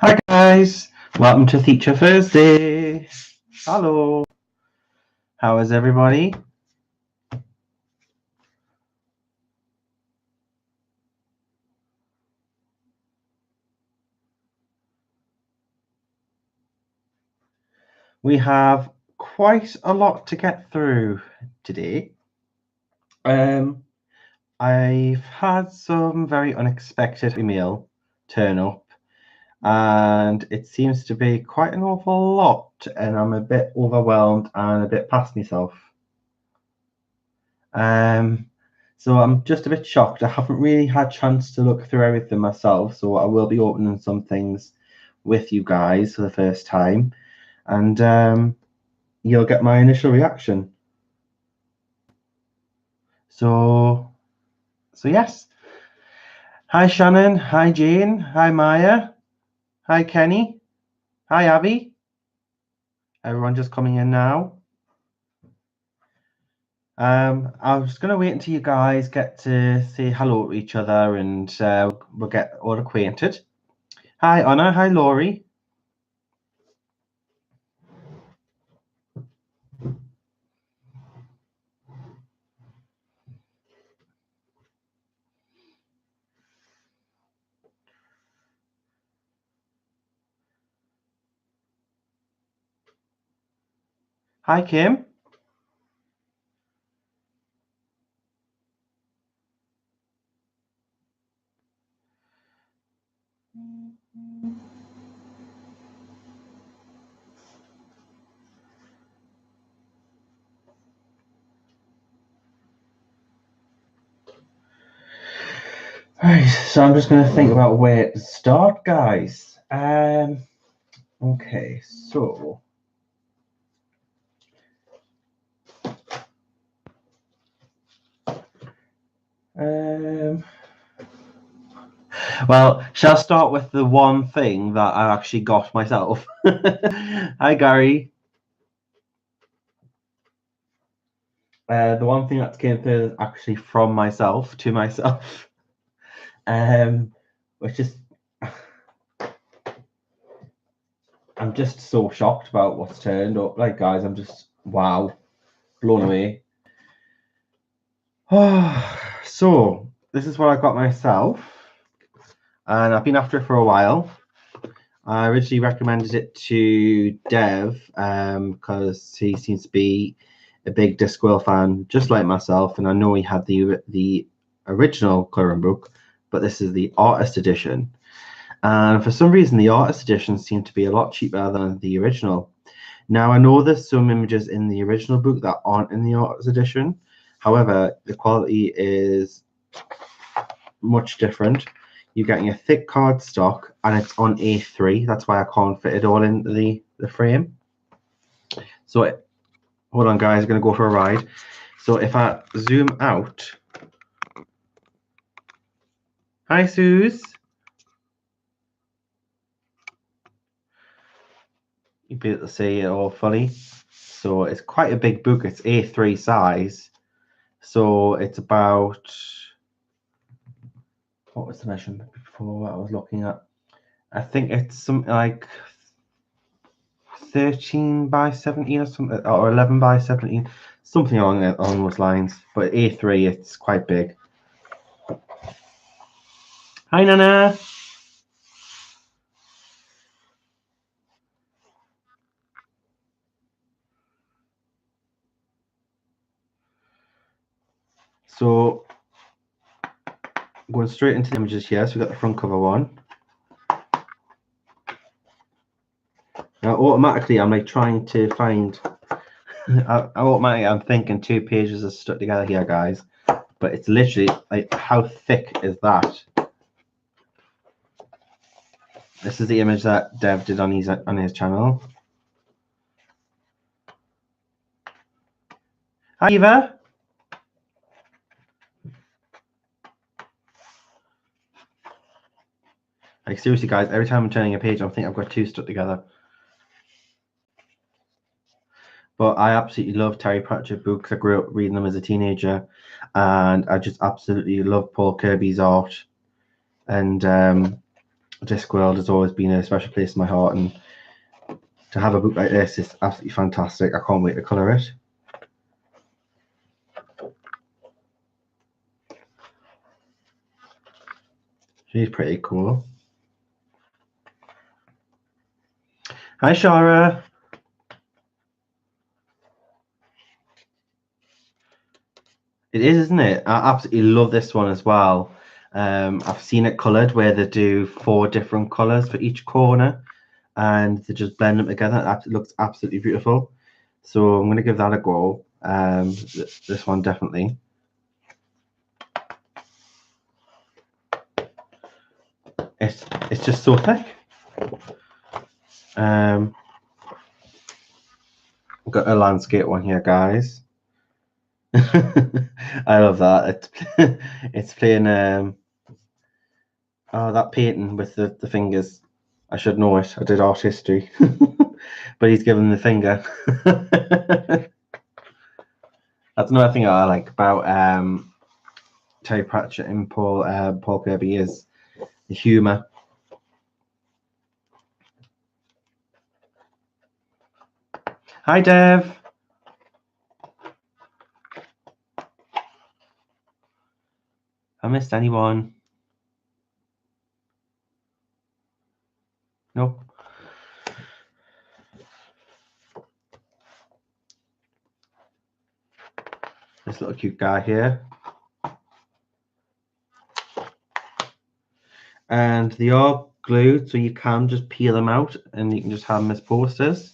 Hi guys, welcome to Teacher Thursday. Hello, how is everybody? We have quite a lot to get through today. I've had some very unexpected email turn up, and it seems to be quite an awful lot, and I'm a bit overwhelmed and a bit past myself. So I'm just a bit shocked. I haven't really had a chance to look through everything myself, so I will be opening some things with you guys for the first time, and you'll get my initial reaction. So yes. Hi Shannon, hi Jane, hi Maya, hi Kenny, hi Abby. Everyone just coming in now. I was going to wait until you guys get to say hello to each other, and we'll get all acquainted. Hi Anna, hi Laurie. Hi Kim. Right, so I'm just going to think about where to start, guys. Okay, so well, shall I start with the one thing that I actually got myself? Hi, Gary. The one thing that came through is actually from myself to myself, which is I'm just so shocked about what's turned up. Like, guys, I'm just wow, blown away. So this is what I got myself, and I've been after it for a while. I originally recommended it to Dev because he seems to be a big Discworld fan, just like myself, and I know he had the original coloring book, but this is the artist edition. And for some reason, the artist edition seemed to be a lot cheaper than the original. Now, I know there's some images in the original book that aren't in the artist edition. However, the quality is much different. You're getting a thick cardstock, and it's on A3. That's why I can't fit it all in the frame. So, hold on, guys. I'm going to go for a ride. So, if I zoom out. Hi, Suze. You'll be able to see it all fully. So, it's quite a big book. It's A3 size. So, it's about... What was the measurement before what I was looking at? I think it's something like 13 by 17 or something, or 11 by 17, something along those lines. But A3, it's quite big. Hi, Nana. So, going straight into the images here. So, we've got the front cover one. Now, automatically, I'm like trying to find. I'm thinking 2 pages are stuck together here, guys. But it's literally like, how thick is that? This is the image that Dev did on his channel. Hi, Eva. Like, seriously, guys, every time I'm turning a page, I think I've got 2 stuck together. But I absolutely love Terry Pratchett books. I grew up reading them as a teenager, and I just absolutely love Paul Kirby's art. And Discworld has always been a special place in my heart, and to have a book like this is absolutely fantastic. I can't wait to colour it. She's pretty cool. Hi, Shara. It is, isn't it? I absolutely love this one as well. I've seen it coloured where they do 4 different colours for each corner, and they just blend them together. It looks absolutely beautiful. So I'm going to give that a go. This one definitely. It's just so thick. Got a landscape one here, guys. I love that. It's playing that painting with the fingers. I should know it. I did art history. But he's given the finger. That's another thing I like about Terry Pratchett and Paul Kirby is the humour. Hi, Dev. I missed anyone? Nope. This little cute guy here. And they are glued, so you can just peel them out and you can just have them as posters.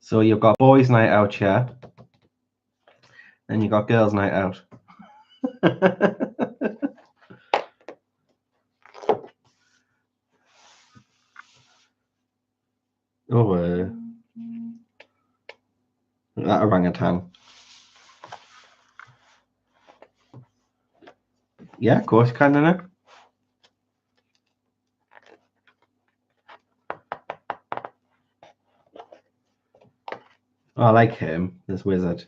So you've got boys' night out here, and you've got girls' night out. Oh, that orangutan. Yeah, of course you can, innit? Oh, I like him, this wizard.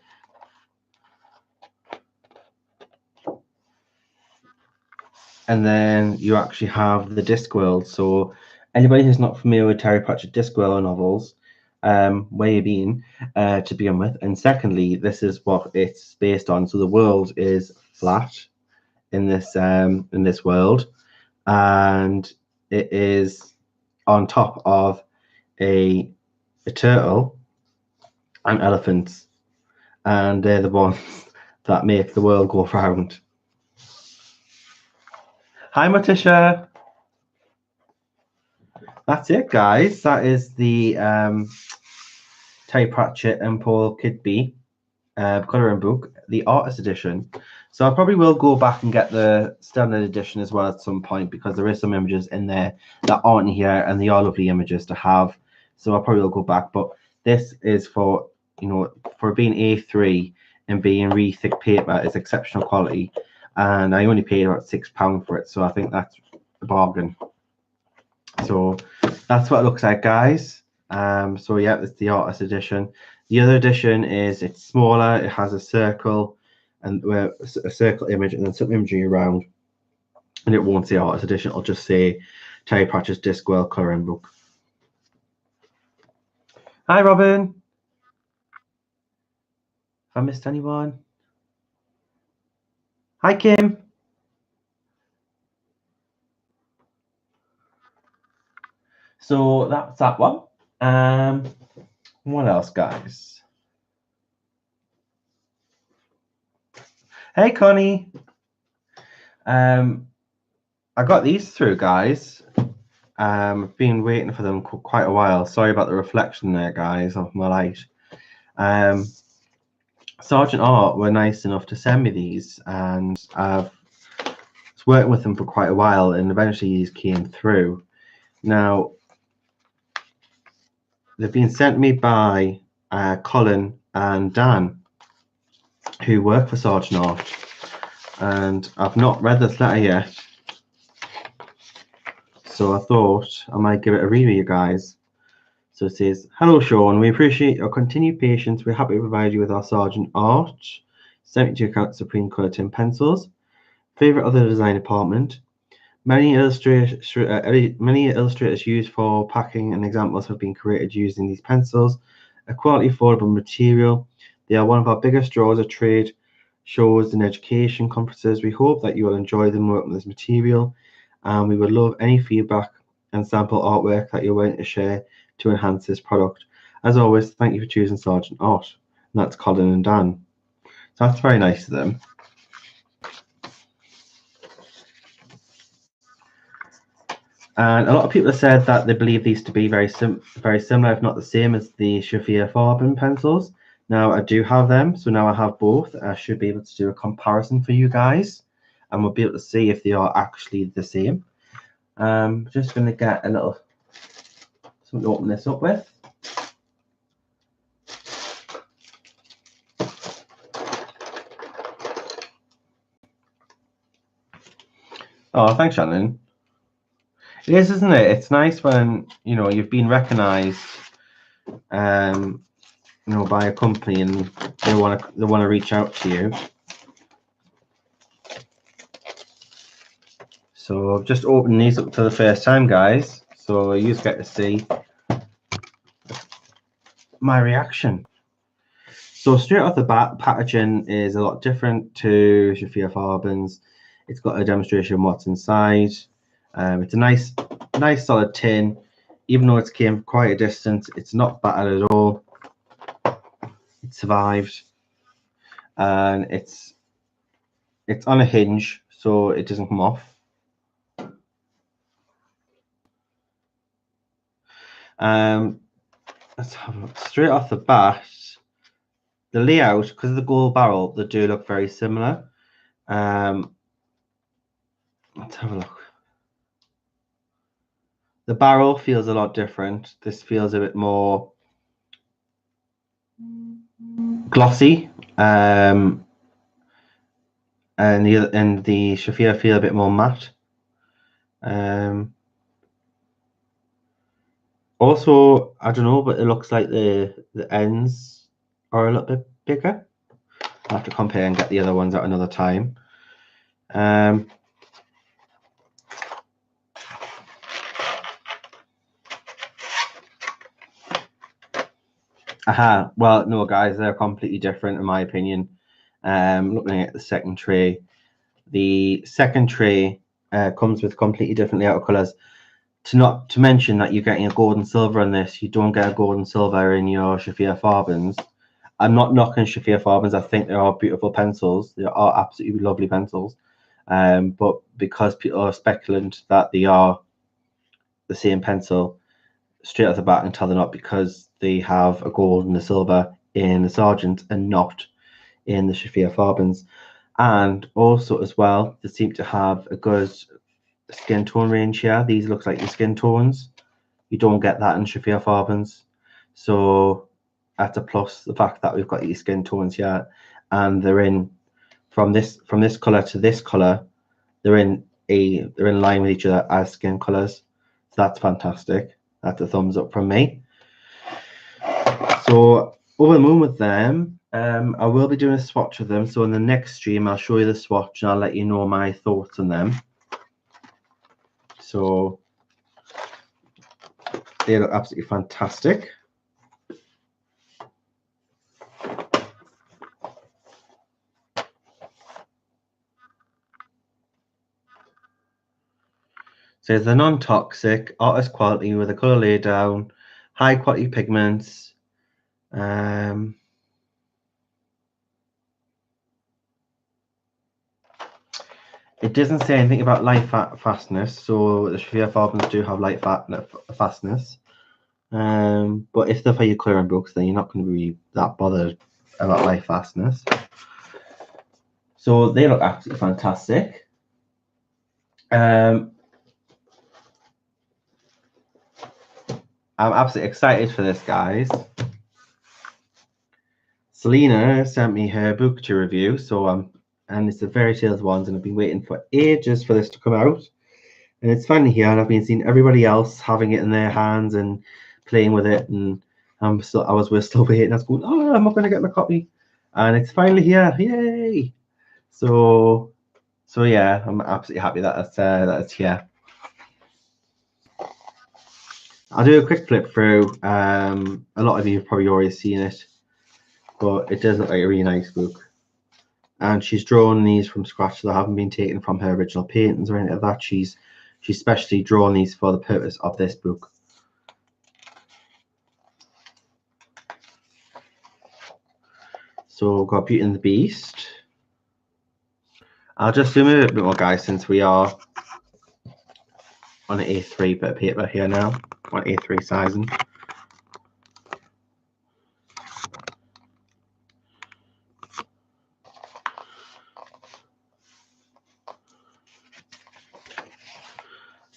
And then you actually have the Discworld. So anybody who's not familiar with Terry Pratchett Discworld novels, where you been to begin with. And secondly, this is what it's based on. So the world is flat in this world, and it is on top of a turtle and elephants, and they're the ones that make the world go round. Hi, Matisha. That's it, guys. That is the Terry Pratchett and Paul Kidby colouring book, the artist edition. So I probably will go back and get the standard edition as well at some point, because there is some images in there that aren't here, and they are lovely images to have. So I probably will go back. But this is for, you know, for being A3 and being really thick paper, is exceptional quality. And I only paid about £6 for it, so I think that's a bargain. So that's what it looks like, guys. So yeah, it's the artist edition. The other edition is, it's smaller. It has a circle and a circle image and then some imagery around, and it won't say artist edition. It'll just say Terry Pratchett's Discworld colouring book. Hi, Robin. Have I missed anyone? Hi, Kim. So that's that one. What else, guys? Hey, Connie. I got these through, guys. I've been waiting for them quite a while. Sorry about the reflection there, guys, of my light. Sergeant Art were nice enough to send me these, and I've was working with them for quite a while, and eventually these came through. Now, they've been sent me by Colin and Dan, who work for Sergeant Art, and I've not read this letter yet, so I thought I might give it a read with you guys. So it says, "Hello Sean, we appreciate your continued patience. We're happy to provide you with our Sergeant Art 72 count Supreme Colour tin pencils. Favourite of the design department. Many illustrators used for packing and examples have been created using these pencils. A quality affordable material. They are one of our biggest draws at trade shows and education conferences. We hope that you will enjoy them working with this material, and we would love any feedback and sample artwork that you're willing to share to enhance this product. As always, thank you for choosing Sergeant Art." And that's Colin and Dan. So that's very nice of them. And a lot of people have said that they believe these to be very similar, if not the same, as the Sherri Farben pencils. Now, I do have them, so now I have both. I should be able to do a comparison for you guys, and we'll be able to see if they are actually the same. Just going to get a little something to open this up with. Oh, thanks, Shannon. It is, isn't it? It's nice when, you know, you've been recognised, you know, by a company, and they want to reach out to you. So I've just opened these up for the first time, guys. So you just get to see my reaction. So straight off the bat, packaging is a lot different to Sherri Farben's. It's got a demonstration of what's inside. It's a nice solid tin. Even though it's came quite a distance, it's not battered at all. It survived, and it's on a hinge, so it doesn't come off. Let's have a look. Straight off the bat, the layout, because of the gold barrel, they do look very similar. Let's have a look. The barrel feels a lot different. This feels a bit more glossy, and the Sherri feel a bit more matte. Also, I don't know, but it looks like the ends are a little bit bigger. I'll have to compare and get the other ones at another time. Well, no, guys, they're completely different in my opinion. Looking at the second tray, comes with completely different layout colours. To mention that you're getting a gold and silver on this, you don't get a gold and silver in your Sherri Farbens. I'm not knocking Sherri Farbens. I think they are beautiful pencils. They are absolutely lovely pencils. But because people are speculating that they are the same pencil, straight off the bat and tell they're not, because they have a gold and a silver in the Sergeant and not in the Sherri Farbens. And also as well, they seem to have a good skin tone range here. These look like the skin tones. You don't get that in Sherri Farbens. So that's a plus, the fact that we've got these skin tones here, and they're in from this color to this color, they're in line with each other as skin colors. So that's fantastic. That's a thumbs up from me. So over the moon with them. I will be doing a swatch of them. So in the next stream, I'll show you the swatch and I'll let you know my thoughts on them. So they look absolutely fantastic. So they're non-toxic, artist quality with a color laid down, high quality pigments. It doesn't say anything about light fastness, so the Sherri Farbens do have light fastness. But if they're for your clearing books, then you're not going to be that bothered about light fastness. So they look absolutely fantastic. I'm absolutely excited for this, guys. Selena sent me her book to review, so and it's the Fairy Tales ones, and I've been waiting for ages for this to come out. And it's finally here, and I've been seeing everybody else having it in their hands and playing with it, and we're still waiting. I was going, oh, I'm not going to get my copy, and it's finally here! Yay! So yeah, I'm absolutely happy that it's here. I'll do a quick flip through. A lot of you have probably already seen it, but it does look like a really nice book. And she's drawn these from scratch, so they haven't been taken from her original paintings or anything like that. She's specially drawn these for the purpose of this book. So we've got Beauty and the Beast. I'll just zoom in a bit more, guys, since we are on an A3 bit of paper here now, on A3 sizing.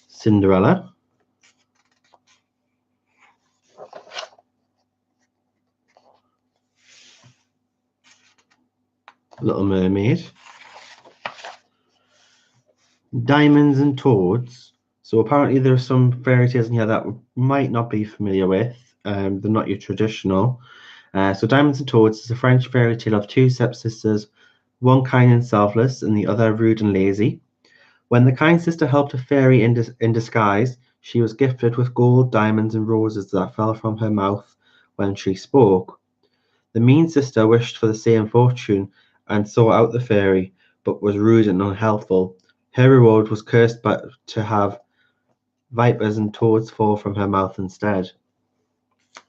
Cinderella. Little Mermaid. Diamonds and Toads. So apparently there are some fairy tales in here that we might not be familiar with. They're not your traditional. So Diamonds and Toads is a French fairy tale of two stepsisters, one kind and selfless and the other rude and lazy. When the kind sister helped a fairy in disguise, she was gifted with gold, diamonds, and roses that fell from her mouth when she spoke. The mean sister wished for the same fortune and sought out the fairy, but was rude and unhelpful. Her reward was cursed to have vipers and toads fall from her mouth instead.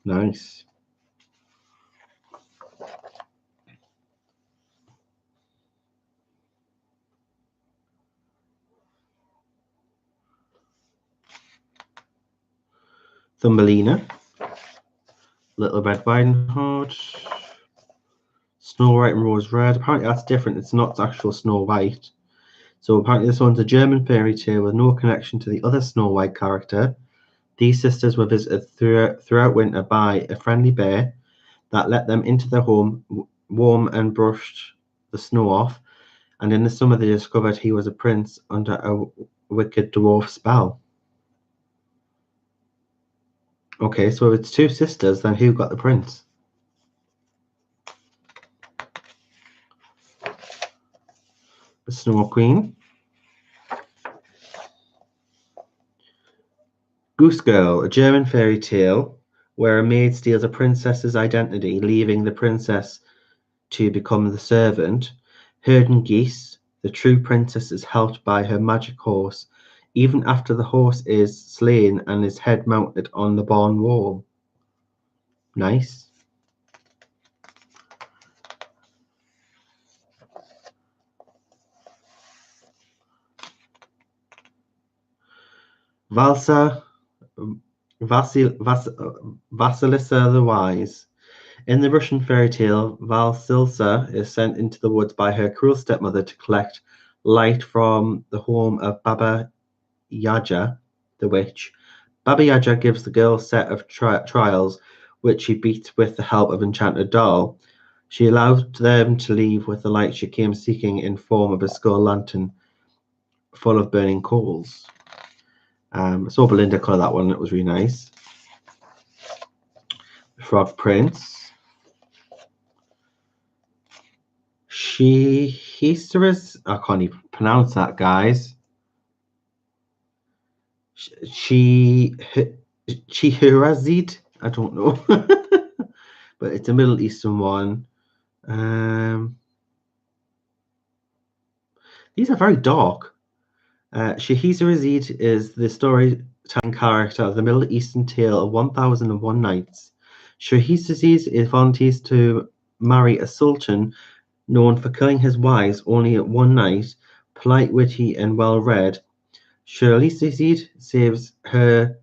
Nice. Thumbelina. Little Red Riding Hood. Snow White and Rose Red. Apparently that's different. It's not actual Snow White. So apparently this one's a German fairy tale with no connection to the other Snow White character. These sisters were visited throughout winter by a friendly bear that let them into their home, warm and brushed the snow off. And in the summer they discovered he was a prince under a wicked dwarf spell. Okay, so if it's two sisters, then who got the prince? The Snow Queen. Goose Girl, a German fairy tale where a maid steals a princess's identity, leaving the princess to become the servant. Herding geese, the true princess is helped by her magic horse, even after the horse is slain and his head mounted on the barn wall. Nice. Vasilisa the Wise. In the Russian fairy tale, Vasilisa is sent into the woods by her cruel stepmother to collect light from the home of Baba Yaga, the witch. Baba Yaga gives the girl a set of trials, which she beats with the help of Enchanted Doll. She allowed them to leave with the light she came seeking in form of a skull lantern full of burning coals. I saw Belinda colour that one. It was really nice. Frog Prince. He's I can't even pronounce that, guys. Chihurazid. I don't know, but it's a Middle Eastern one. These are very dark. Scheherazade is the storytelling character of the Middle Eastern tale of 1001 Nights. Scheherazade volunteers to marry a sultan known for killing his wives only at one night. Polite, witty, and well-read, Scheherazade saves her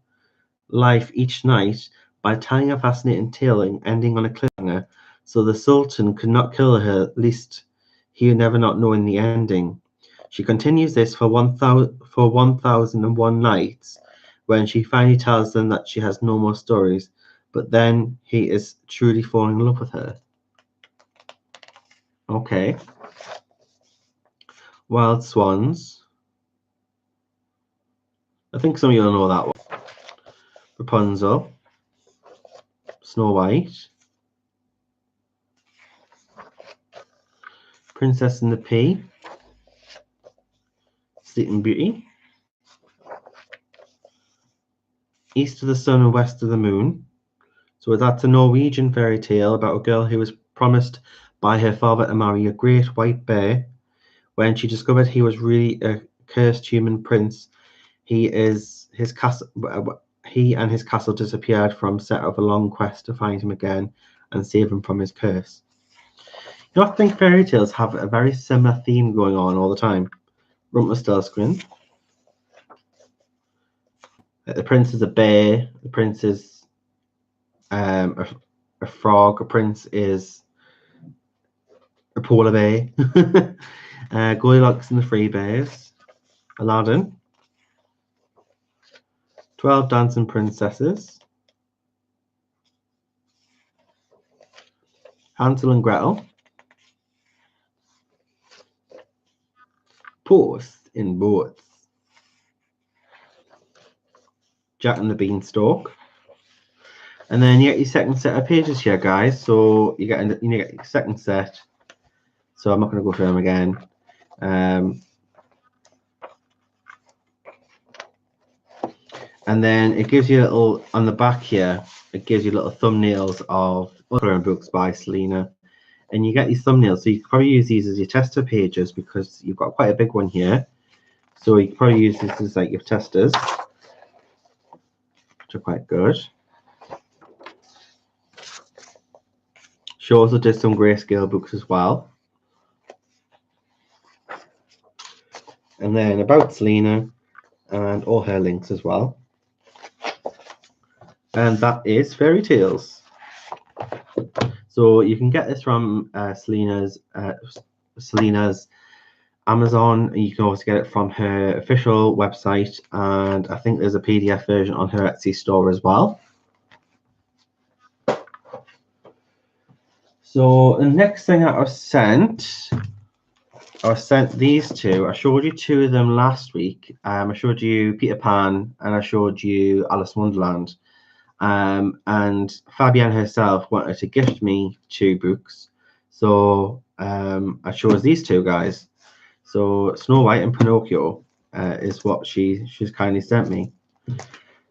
life each night by telling a fascinating tale ending on a cliffhanger, so the sultan could not kill her, lest he would never not knowing the ending. She continues this for 1001 nights when she finally tells them that she has no more stories, but then he is truly falling in love with her. Okay. Wild Swans. I think some of you will know that one. Rapunzel. Snow White. Princess and the Pea. Sleeping Beauty. East of the Sun and West of the Moon. So that's a Norwegian fairy tale about a girl who was promised by her father to marry a great white bear. When she discovered he was really a cursed human prince, he and his castle disappeared from set of a long quest to find him again and save him from his curse. You know, I think fairy tales have a very similar theme going on all the time. Rumpelstiltskin. The prince is a bear. The prince is a frog. A prince is a polar bear. Goldilocks and the Three Bears. Aladdin. 12 Dancing Princesses. Hansel and Gretel. Puss in Boots. Jack and the Beanstalk. And then you get your second set of pages here, guys. So you get your second set. So I'm not going to go through them again. And then it gives you a little, on the back here, it gives you little thumbnails of other books by Selena. And you get these thumbnails, so you can probably use these as your tester pages because you've got quite a big one here. So you can probably use this as like your testers, which are quite good. She also did some grayscale books as well. And then about Selena and all her links as well. And that is Fairy Tales. So you can get this from Selena's Amazon. You can also get it from her official website, and I think there's a PDF version on her Etsy store as well. So the next thing that I was sent these two. I showed you two of them last week. I showed you Peter Pan and I showed you Alice in Wonderland. And Fabienne herself wanted to gift me 2 books. So I chose these two guys. So Snow White and Pinocchio is what she's kindly sent me.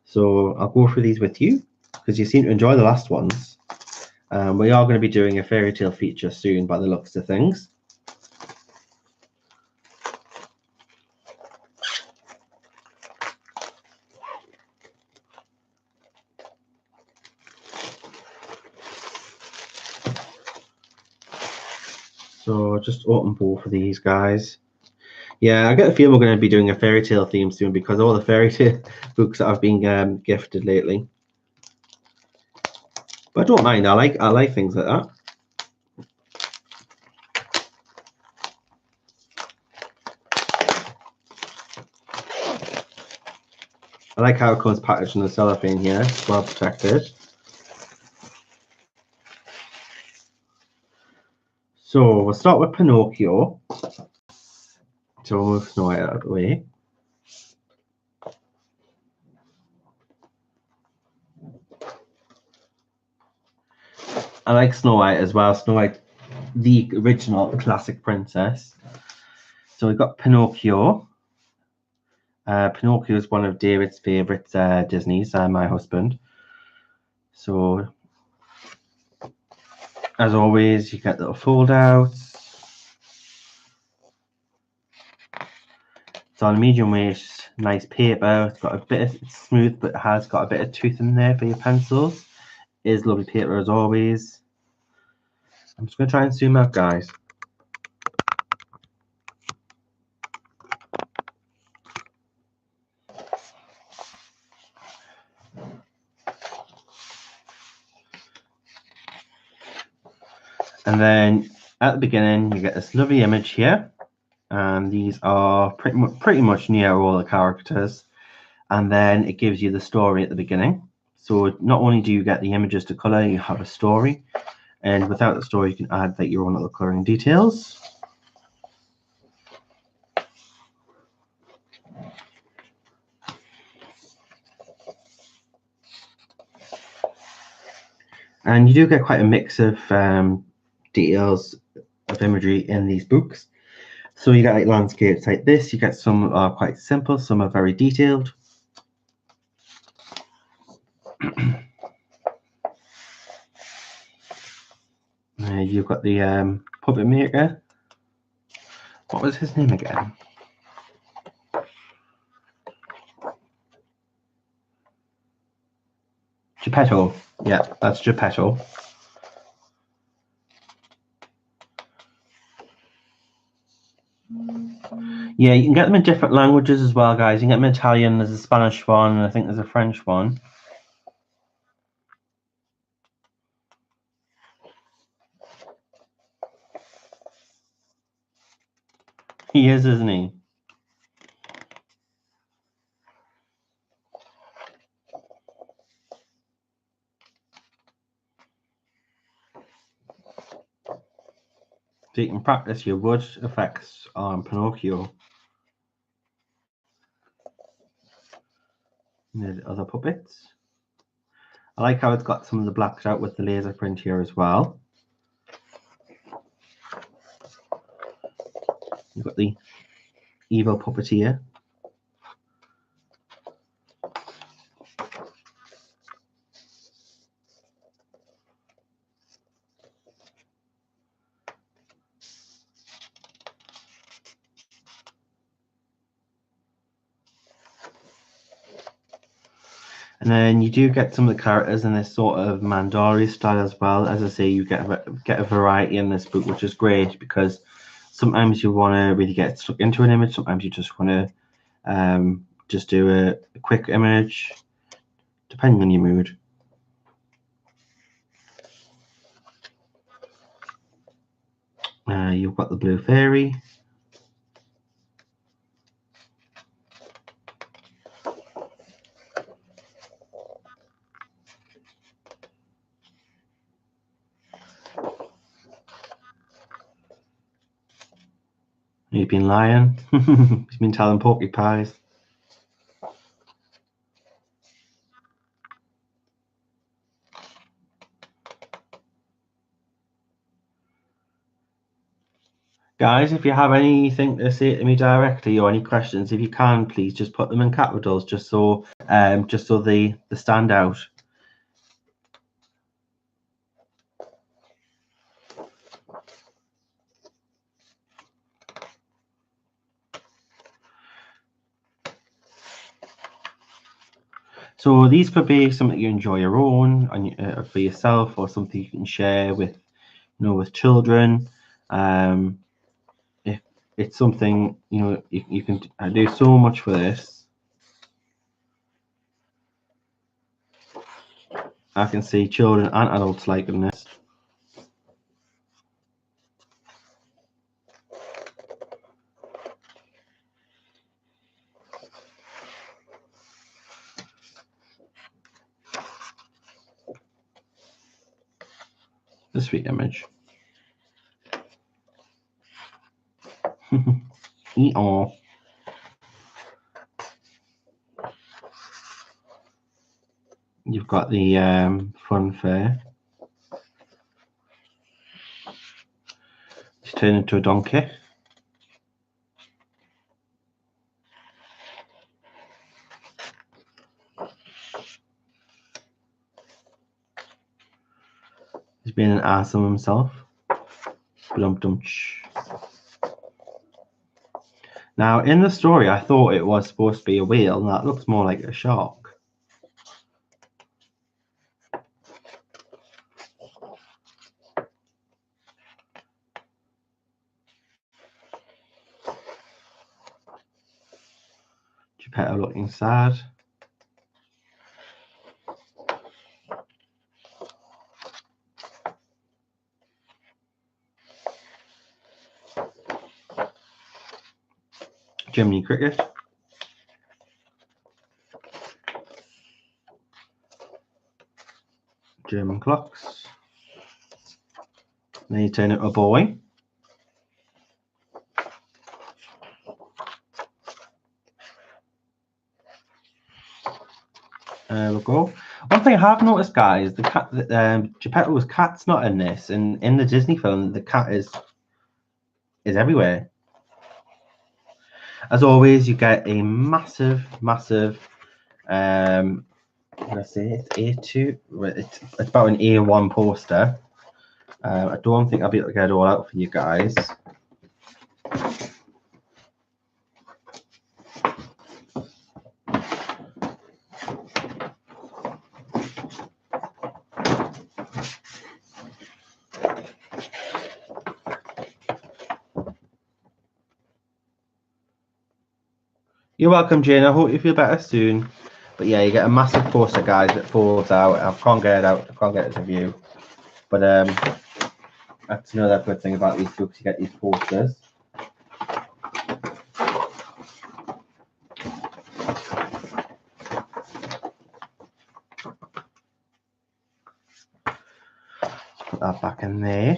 So I'll go through these with you because you seem to enjoy the last ones. We are going to be doing a fairy tale feature soon by the looks of things. So just open both of these guys. Yeah, I get the feeling we're going to be doing a fairy tale theme soon because all the fairy tale books that I've been gifted lately. But I don't mind. I like things like that. I like how it comes packaged in the cellophane here. It's well protected. So we'll start with Pinocchio. So we'll move Snow White out of the way. I like Snow White as well. Snow White, the original classic princess. So we've got Pinocchio. Pinocchio is one of David's favourites Disney's, my husband. So as always, you get little fold-outs. It's on a medium weight, nice paper. It's got a bit of, it's smooth, but it has got a bit of tooth in there for your pencils. It is lovely paper as always. I'm just going to try and zoom out, guys. And then at the beginning, you get this lovely image here. And these are pretty much near all the characters. and then it gives you the story at the beginning. So not only do you get the images to color, you have a story, and without the story, you can add like your own little coloring details. And you do get quite a mix of details of imagery in these books. So you get like landscapes like this, you get some are quite simple, some are very detailed. You've got the puppet maker. What was his name again? Geppetto. Yeah, that's Geppetto. Yeah, you can get them in different languages as well, guys. You can get them in Italian, there's a Spanish one, and I think there's a French one. He is, isn't he? So you can practice your wood effects on Pinocchio. And there's other puppets. I like how it's got some of the blacked out with the laser print here as well. You've got the evil puppeteer. And then you do get some of the characters in this sort of Mandari style as well. As I say, you get a variety in this book, which is great because sometimes you want to really get stuck into an image. Sometimes you just want to just do a quick image, depending on your mood. You've got the blue fairy. You've been lying. He's been telling porcupines. Guys, if you have anything to say to me directly or any questions, if you can, please just put them in capitals, just so they stand out. So these could be something you enjoy your own for yourself, or something you can share with, with children. If it's something you can do so much for this. I can see children and adults liking this. The sweet image. Eat all. You've got the fun fair. He's turned into a donkey. He's being an arsehole himself. Now, in the story, I thought it was supposed to be a whale, and that looks more like a shark. Geppetto looking sad. Jiminy Cricket. German clocks. Then you turn it to a boy. There we go. One thing I have noticed, guys, the cat, Geppetto's cat's not in this, and in the Disney film, the cat is everywhere. As always, you get a massive. I'm gonna say it's A2. It's about an A1 poster. I don't think I'll be able to get it all out for you guys. You're welcome, Jane. I hope you feel better soon. But yeah, you get a massive poster, guys, that folds out. I can't get it out. I can't get it to view. But that's another good thing about these books. You get these posters. Put that back in there.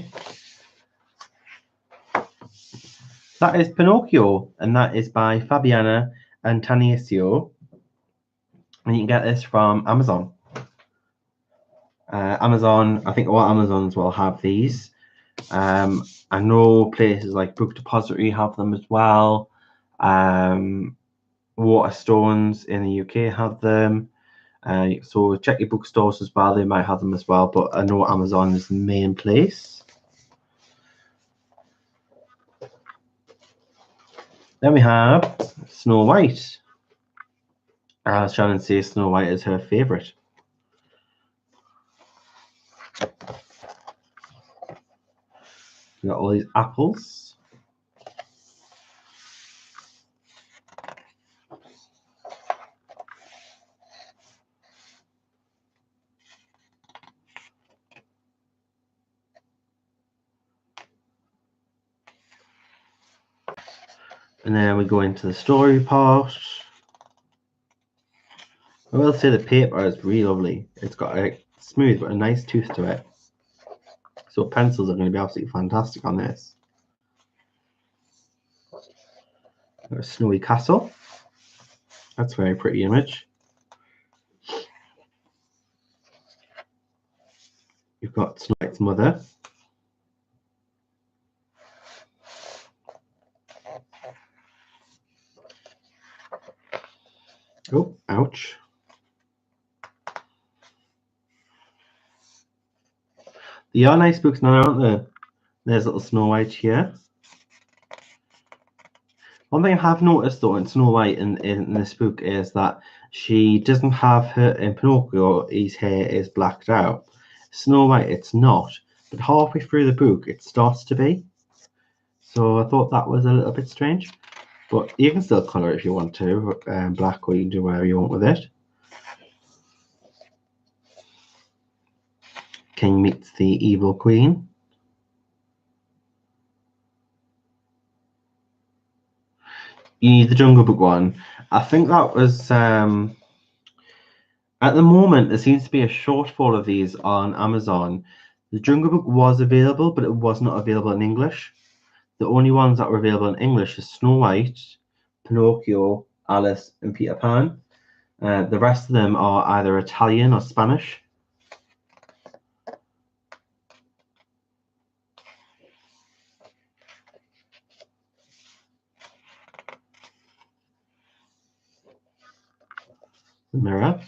That is Pinocchio, and that is by Fabiana and Taniesio. And you can get this from Amazon. Amazon, I think all Amazons will have these. I know places like Book Depository have them as well. Waterstones in the UK have them. So check your bookstores as well, they might have them as well, but I know Amazon is the main place. Then we have Snow White. As Shannon says, Snow White is her favourite. We got all these apples. And then we go into the story part. I will say the paper is really lovely. It's got a smooth but a nice tooth to it. So pencils are going to be absolutely fantastic on this. Got a snowy castle. That's a very pretty image. You've got Snow White's mother. Oh, ouch. They are nice books now, aren't they? There's little Snow White here. One thing I have noticed though in Snow White in this book is that she doesn't have her, in Pinocchio, his hair is blacked out. Snow White, it's not. But halfway through the book, it starts to be. So I thought that was a little bit strange. But you can still colour it if you want to, black, or you can do whatever you want with it. King meets the evil queen. You need the Jungle Book one. I think that was... at the moment, there seems to be a shortfall of these on Amazon. The Jungle Book was available, but it was not available in English. The only ones that were available in English is Snow White, Pinocchio, Alice, and Peter Pan. The rest of them are either Italian or Spanish. The mirror.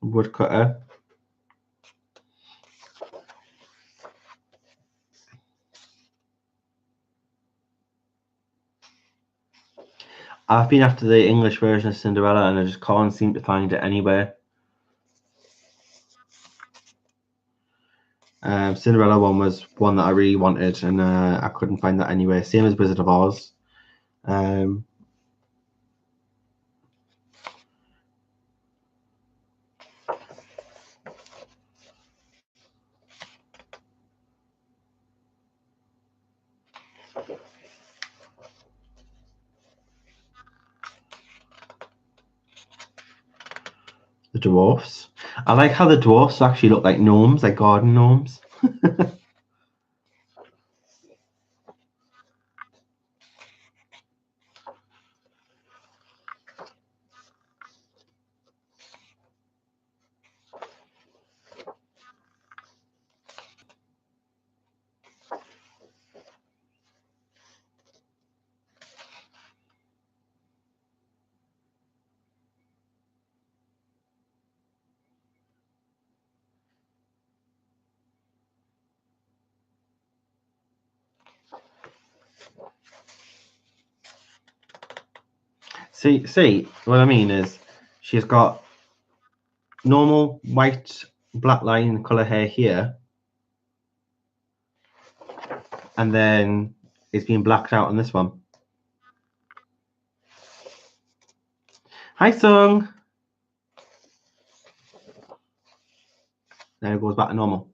Woodcutter. I've been after the English version of Cinderella and I just can't seem to find it anywhere. Cinderella one was one that I really wanted and I couldn't find that anywhere. Same as Wizard of Oz. the dwarfs. I like how the dwarfs actually look like gnomes, like garden gnomes. See, what I mean is she's got normal white, black line colour hair here, and then it's being blacked out on this one. Hi, Sung. There it goes back to normal.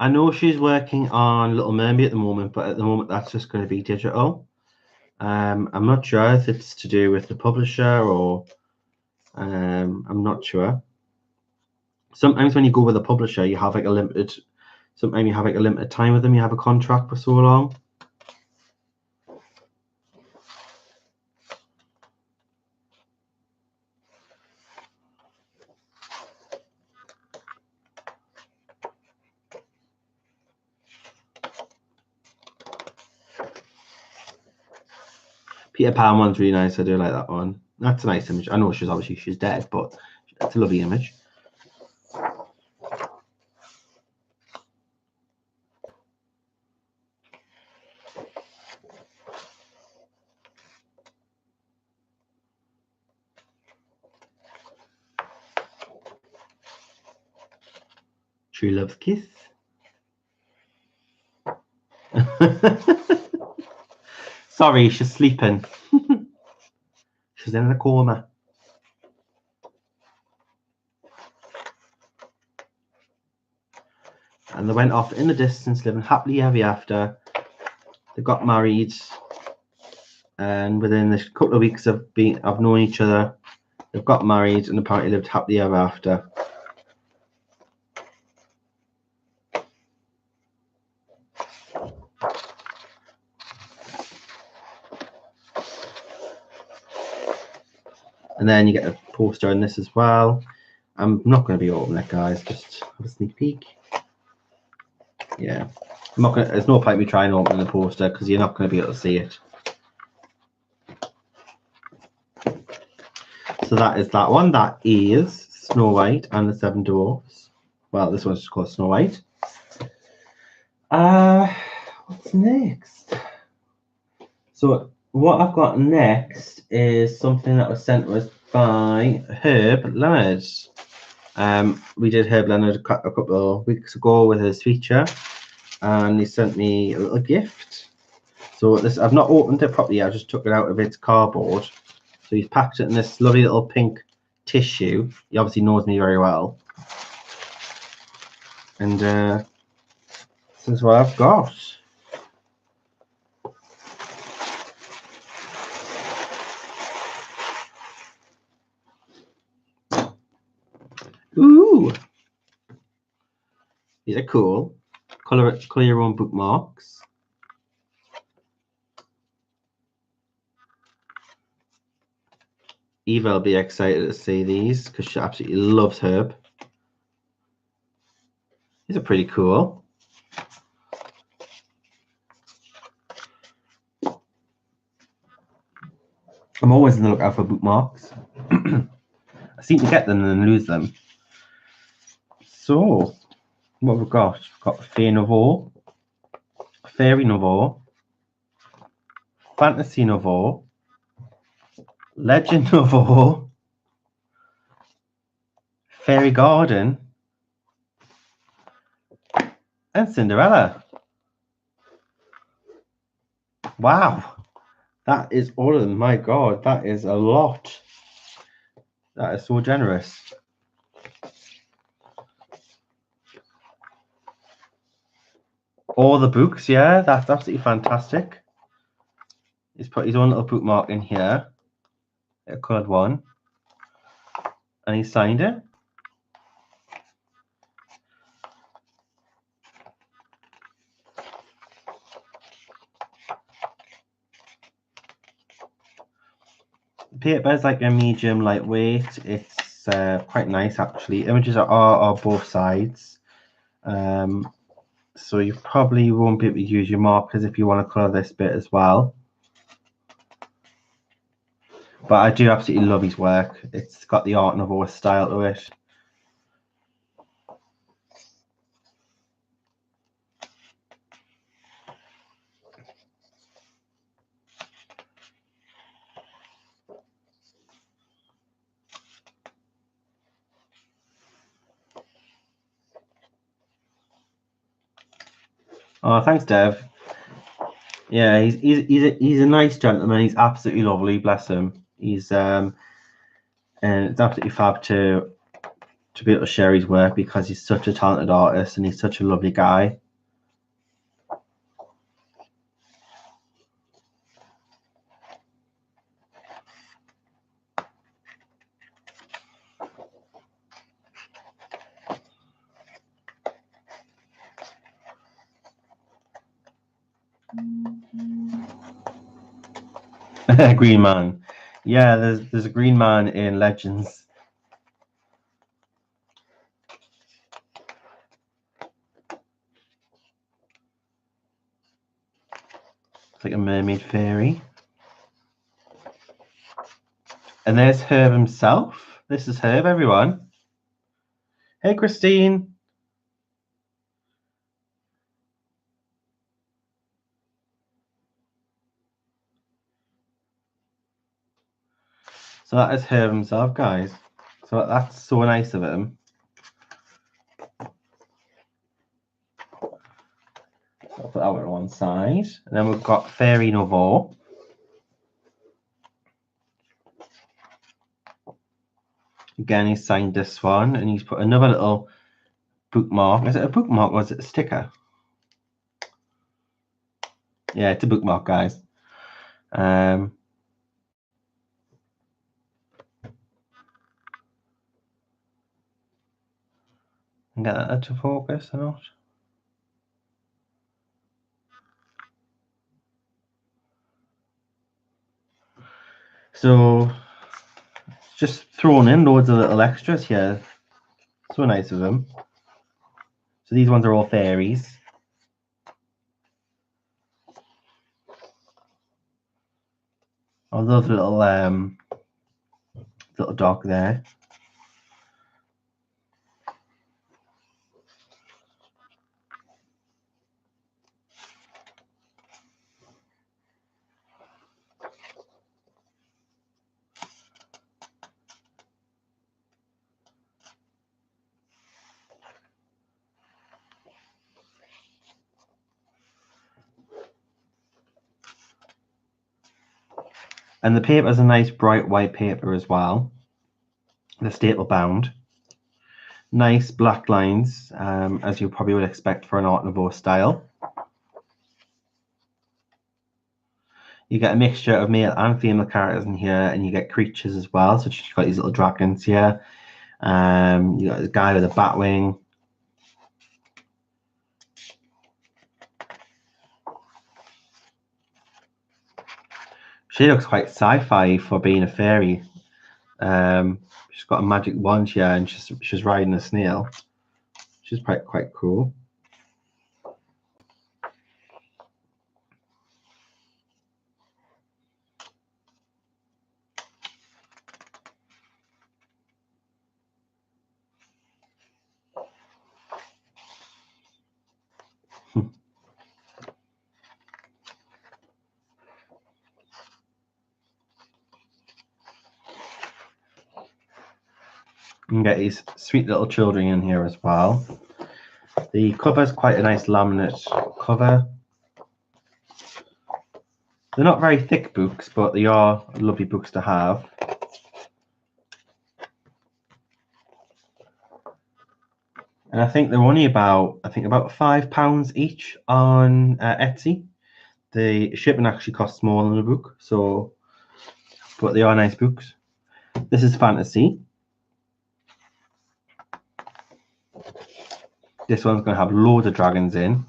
I know she's working on Little Mermaid at the moment, but at the moment that's just going to be digital. I'm not sure if it's to do with the publisher or I'm not sure. Sometimes when you go with a publisher, you have like a limited. Sometimes you have like a limited time with them. You have a contract for so long. Peter Pan one's really nice. I do like that one. That's a nice image. I know she's dead, but it's a lovely image. True love's kiss. Sorry, she's sleeping. She's in a coma. And they went off in the distance, living happily ever after. They got married, and within a couple of weeks of knowing each other, they've got married and apparently lived happily ever after. And then you get a poster in this as well. I'm not going to be opening it, guys. Just have a sneak peek. Yeah, I'm not going. There's no point me trying to open the poster because you're not going to be able to see it. So that is that one. That is Snow White and the Seven Dwarfs. Well, this one's just called Snow White. What's next? So what I've got next is something that was sent to us by Herb Leonard. We did Herb Leonard a couple of weeks ago with his feature, and he sent me a little gift. So this, I've not opened it properly. I just took it out of its cardboard. So he's packed it in this lovely little pink tissue. He obviously knows me very well. And this is what I've got. Ooh, these are cool. Color your own bookmarks. Eva will be excited to see these because she absolutely loves Herb. These are pretty cool. I'm always on the lookout for bookmarks. I seem to get them and then lose them. So, what have we got? We've got Fairy Nouveau, Fairy Nouveau, Fantasy Nouveau, Legend Nouveau, Fairy Garden, and Cinderella. Wow, that is all of them. My God, that is a lot. That is so generous. All the books, yeah, that's absolutely fantastic. He's put his own little bookmark in here, a coloured one, and he signed it. The paper is like a medium lightweight. It's quite nice actually. Images are both sides. So you probably won't be able to use your markers if you want to colour this bit as well. But I do absolutely love his work. It's got the Art Nouveau style to it. Oh, thanks, Dev. Yeah, he's a nice gentleman. He's absolutely lovely. Bless him. He's and it's absolutely fab to be able to share his work because he's such a talented artist and he's such a lovely guy. Green Man. Yeah, there's a Green Man in Legends. It's like a mermaid fairy. And there's Herb himself. This is Herb, everyone. Hey, Christine. So that is Herb himself, guys. So that's so nice of him. I'll put that one on one side. And then we've got Fairy Nouveau. Again, he's signed this one and he's put another little bookmark. Is it a bookmark or is it a sticker? Yeah, it's a bookmark, guys. And get that to focus or not? So just thrown in loads of little extras here. So nice of them. So these ones are all fairies. I love the little dog there. And the paper is a nice bright white paper as well. The staple bound. Nice black lines, as you probably would expect for an Art Nouveau style. You get a mixture of male and female characters in here, and you get creatures as well. So you've got these little dragons here. You got a guy with a bat wing. She looks quite sci-fi for being a fairy. She's got a magic wand here, and she's riding a snail. She's quite cool. You can get these sweet little children in here as well. The cover is quite a nice laminate cover. They're not very thick books, but they are lovely books to have. And I think they're only about £5 each on Etsy. The shipping actually costs more than a book, so but they are nice books. This is fantasy. This one's going to have loads of dragons in.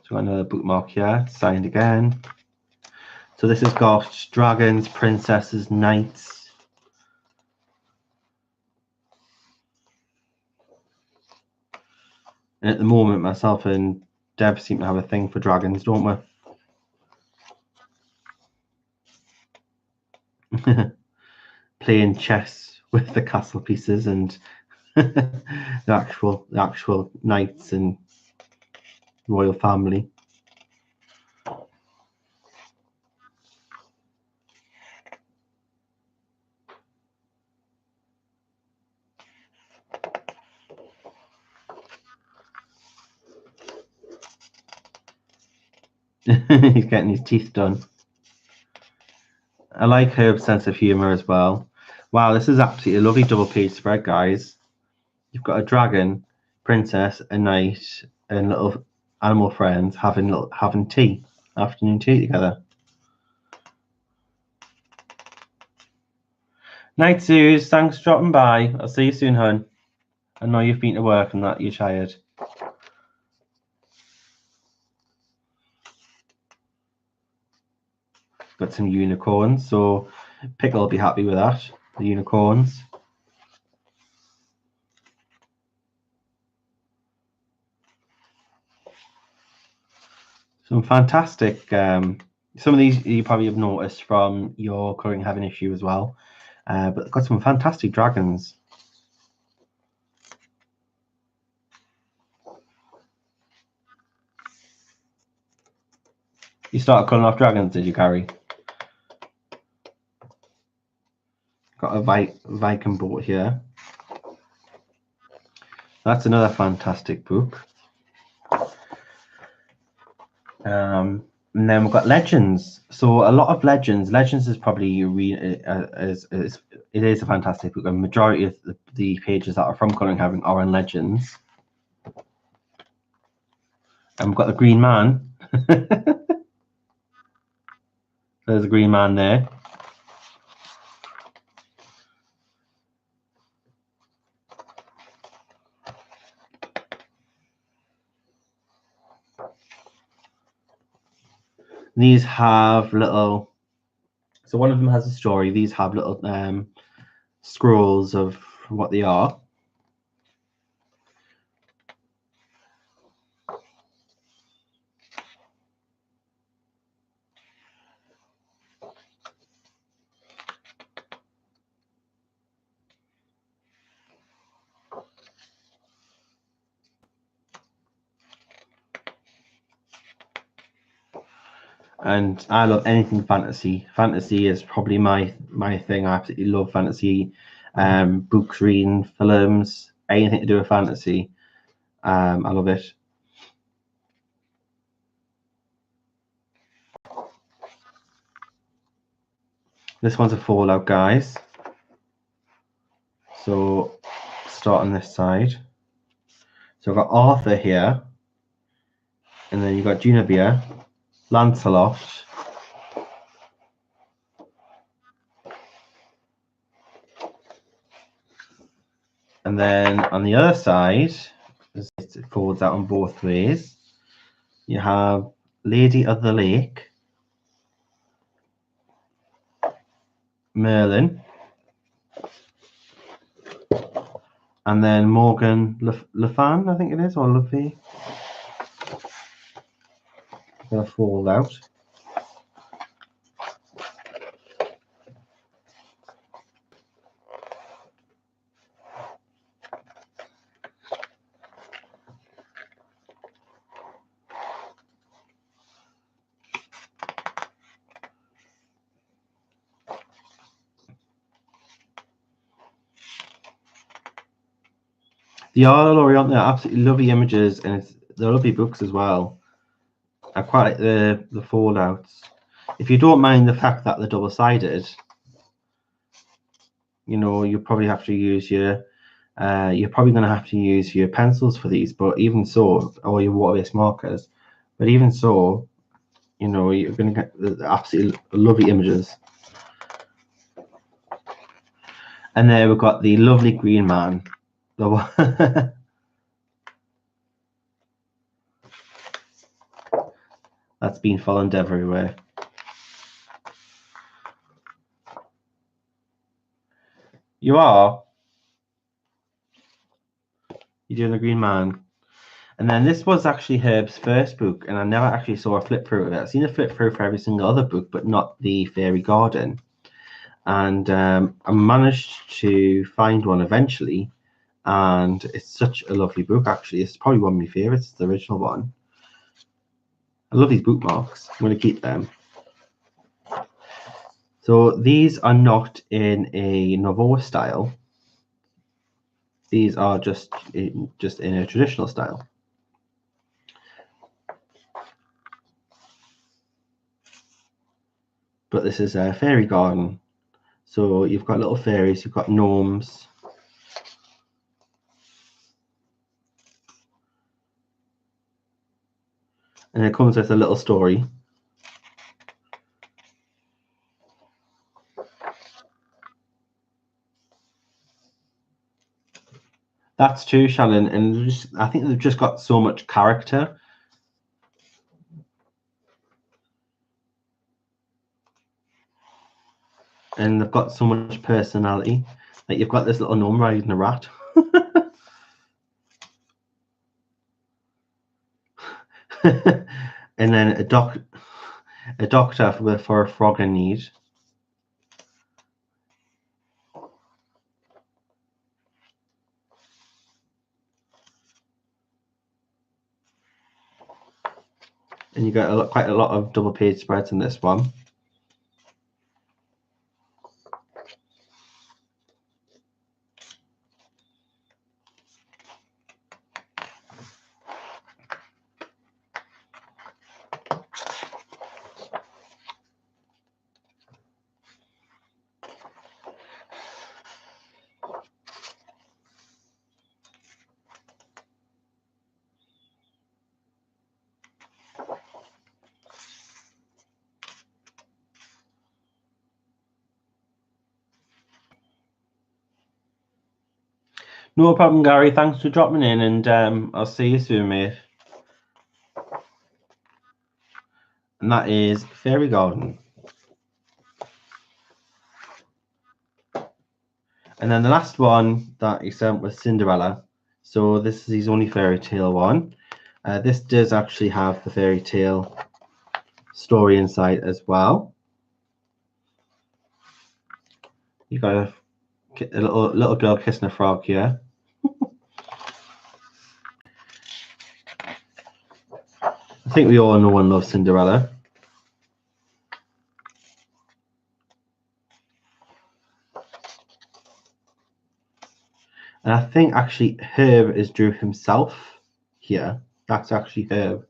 So another bookmark here, signed again. So this has got dragons, princesses, knights. And at the moment, myself and Deb seem to have a thing for dragons, don't we? Playing chess with the castle pieces and the actual knights and royal family. He's getting his teeth done. I like Herb's sense of humour as well. Wow, this is absolutely a lovely double page spread, guys. You've got a dragon, princess, a knight, and little animal friends having tea, afternoon tea together. Night, Suze. Thanks for dropping by. I'll see you soon, hon. I know you've been to work and that you're tired. Got some unicorns, so Pickle will be happy with that. The unicorns. Some fantastic. Some of these you probably have noticed from your current having issue as well, but got some fantastic dragons. You started calling off dragons, did you, Carrie? Got a Viking boat here. That's another fantastic book. And then we've got Legends. So a lot of Legends. Legends is probably it is a fantastic book. A majority of the pages that are from Culling Having are on Legends. And we've got the Green Man. There's a Green Man there. These have little. So one of them has a story. These have little scrolls of what they are. And I love anything fantasy. Fantasy is probably my thing. I absolutely love fantasy, books, reading, films, anything to do with fantasy. I love it. This one's a Fallout, guys. So start on this side. So I've got Arthur here, and then you've got Guinevere, Lancelot, and then on the other side, it folds out on both ways. You have Lady of the Lake, Merlin, and then Morgan Le Fay, I think it is, or Le Fay. Gonna fold out. They are lovely, aren't they? Absolutely lovely images, and they're lovely books as well. I quite like the foldouts. If you don't mind the fact that they're double-sided, you know, you probably have to use your you're probably going to have to use your pencils for these, but even so, or your water-based markers. But even so, you know, you're going to get the absolutely lovely images. And there we've got the lovely green man. That's been followed everywhere. You are? You're doing the green man. And then this was actually Herb's first book, and I never actually saw a flip through of it. I've seen a flip through for every single other book, but not the Fairy Garden. And I managed to find one eventually, and it's such a lovely book. Actually, it's probably one of my favorites, the original one. I love these bookmarks. I'm going to keep them. So these are not in a novel style. These are just in a traditional style. But this is a fairy garden. So you've got little fairies, you've got gnomes. And it comes with a little story. That's true, Shannon. And I think they've just got so much character. And they've got so much personality. Like you've got this little gnome riding a rat. And then a doctor for a frog in need. And you get quite a lot of double page spreads in this one. No problem, Gary. Thanks for dropping in, and I'll see you soon, mate. And that is Fairy Garden. And then the last one that he sent was Cinderella. So this is his only fairy tale one. This does actually have the fairy tale story inside as well. You got a little girl kissing a frog here. I think we all know and love Cinderella. And I think actually Herb is drew himself here. That's actually Herb.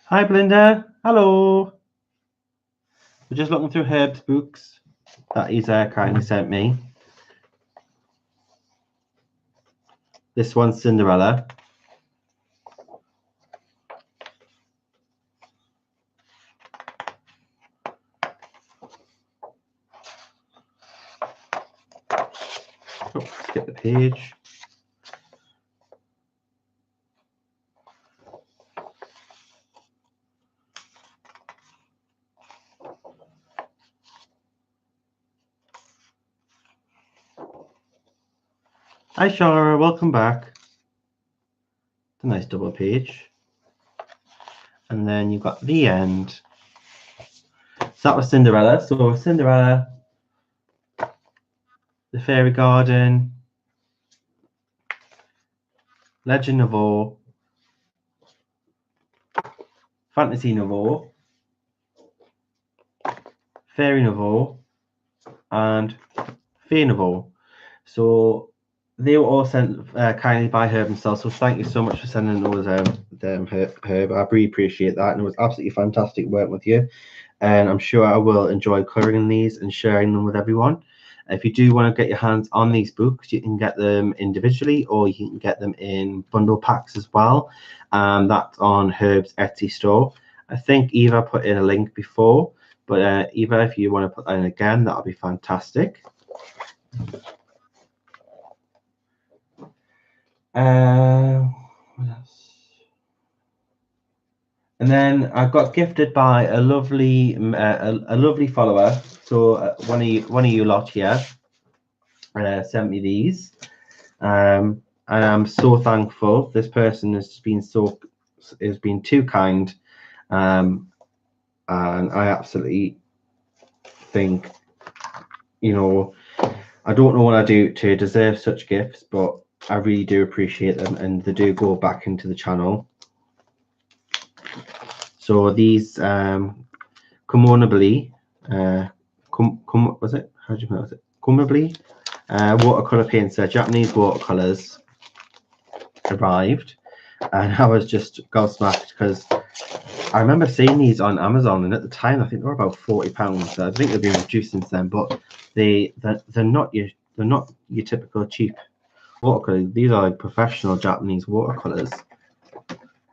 Hi, Belinda. Hello. We're just looking through Herb's books that he's kindly sent me. This one's Cinderella. Oh, skip the page. Hi, Shara. Welcome back. It's a nice double page. And then you've got the end. So that was Cinderella. So Cinderella, the Fairy Garden, Legend Nouveau, Fantasy Nouveau, Fairy Nouveau, and Fée Nouveau. So they were all sent kindly by Herb himself. So thank you so much for sending those Herb. I really appreciate that, and it was absolutely fantastic working with you. And I'm sure I will enjoy colouring these and sharing them with everyone. If you do want to get your hands on these books, you can get them individually or you can get them in bundle packs as well. That's on Herb's Etsy store. I think Eva put in a link before, but Eva, if you want to put that in again, that'll be fantastic. What else? And then I got gifted by a lovely follower. So one of you lot here sent me these, and I'm so thankful. This person has been too kind, and I absolutely think, you know, I don't know what I do to deserve such gifts, but I really do appreciate them, and they do go back into the channel. So these Commonably, was it? How do you pronounce it? Commonably, watercolor paints. Japanese watercolors arrived, and I was just gobsmacked because I remember seeing these on Amazon, and at the time I think they were about £40. I think they've been reduced since then, but they're not your typical cheap watercolor. These are like professional Japanese watercolors,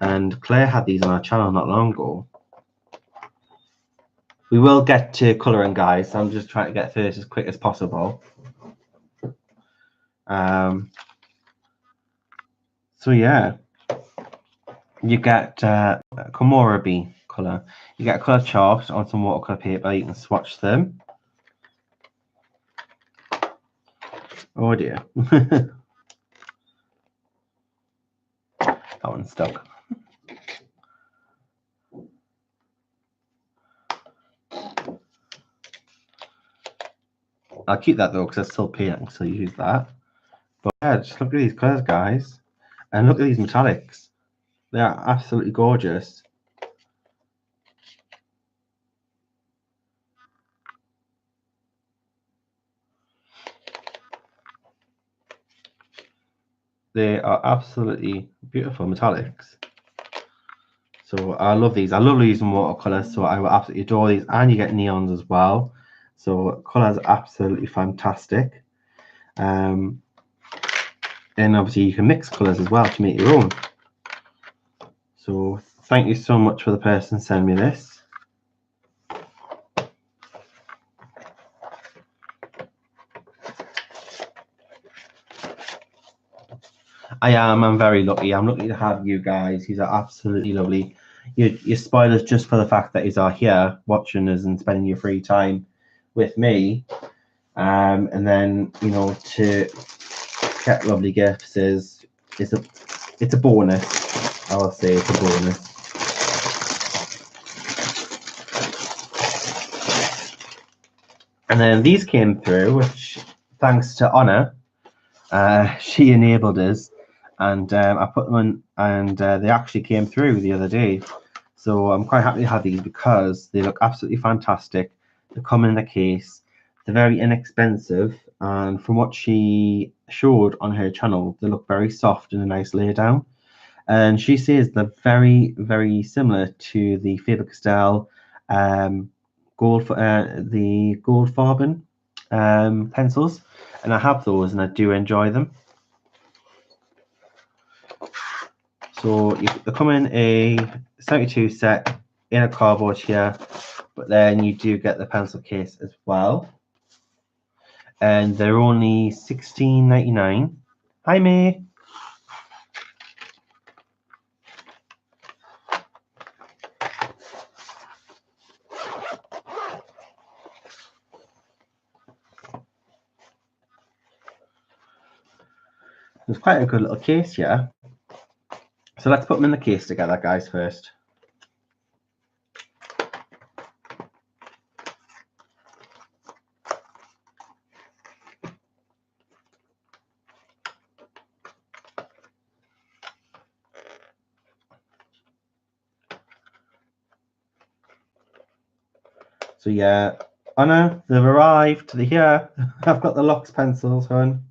and Claire had these on our channel not long ago. We will get to colouring, guys. So I'm just trying to get through this as quick as possible. So yeah, you get Komorebi colour. You get colour chalks on some watercolour paper. You can swatch them. Oh dear. That one's stuck. I'll keep that though because I still painting, so you use that. But yeah, just look at these colours, guys, and look at these metallics. They are absolutely gorgeous. They are absolutely beautiful metallics. So I love these. I love using watercolors, so I will absolutely adore these. And you get neons as well. So colors are absolutely fantastic. And obviously you can mix colors as well to make your own. So thank you so much for the person sending me this. I'm very lucky. I'm lucky to have you guys. These are absolutely lovely. You're spoilers just for the fact that you are here watching us and spending your free time with me. And then, you know, to get lovely gifts it's a bonus. I will say it's a bonus. And then these came through, which thanks to Honor, she enabled us, and I put them in, and they actually came through the other day. So I'm quite happy to have these because they look absolutely fantastic. They come in a case. They're very inexpensive, and from what she showed on her channel, they look very soft and a nice laydown. And she says they're very, very similar to the Faber-Castell the Goldfarben pencils, and I have those, and I do enjoy them. So they come in a 72 set in a cardboard here, but then you do get the pencil case as well. And they're only $16.99. Hi, May. There's quite a good little case here. So let's put them in the case together, guys, first. So yeah, oh no, they've arrived. They're here. I've got the Lux pencils, hon.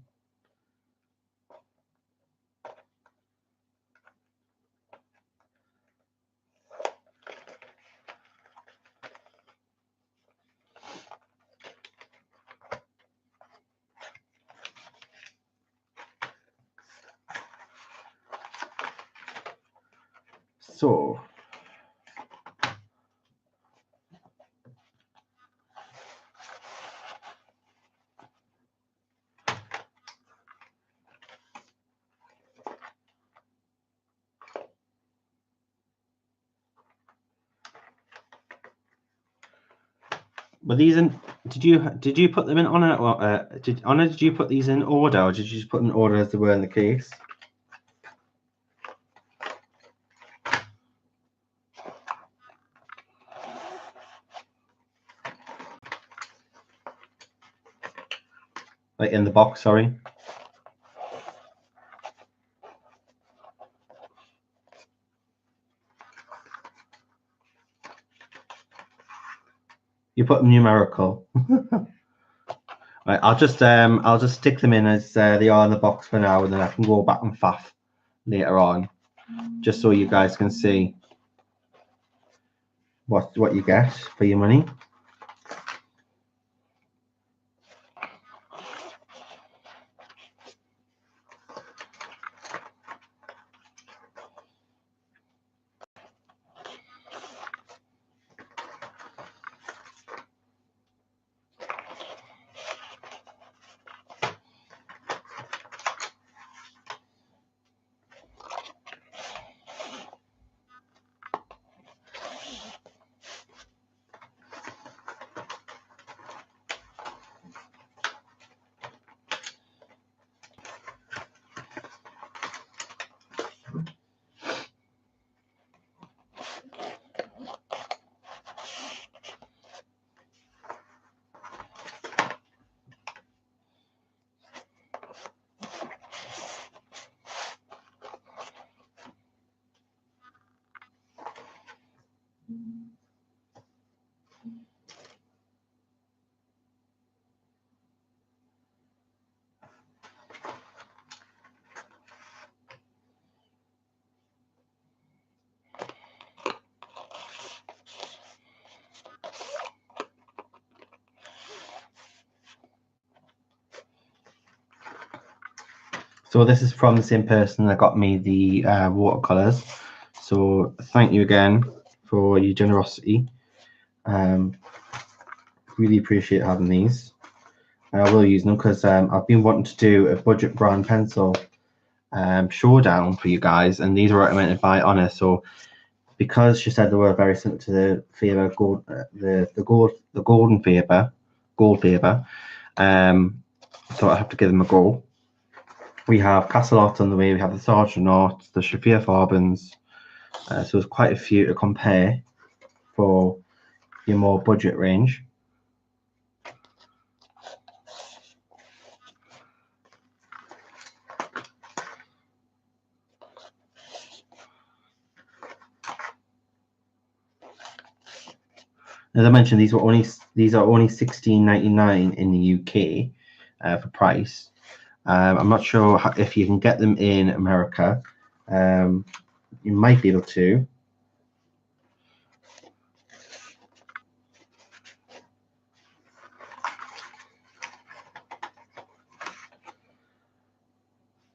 Were these in? Did you put them in on a? Did you put these in order, or did you just put them in order as they were in the case? Like in the box, sorry. You put them numerical. Right, I'll just stick them in as they are in the box for now, and then I can go back and faff later on, just so you guys can see what you get for your money. So this is from the same person that got me the watercolors. So thank you again for your generosity. Really appreciate having these. I will use them because I've been wanting to do a budget brand pencil showdown for you guys, and these were recommended by Honor. So because she said they were very similar to the Faber gold, the golden Faber, gold Faber, so I have to give them a go. We have Castle Art on the way. We have the Sergeant Art, the Shafir Farbens. So there's quite a few to compare for your more budget range. As I mentioned, these are only $16.99 in the UK for price. I'm not sure if you can get them in America. You might be able to.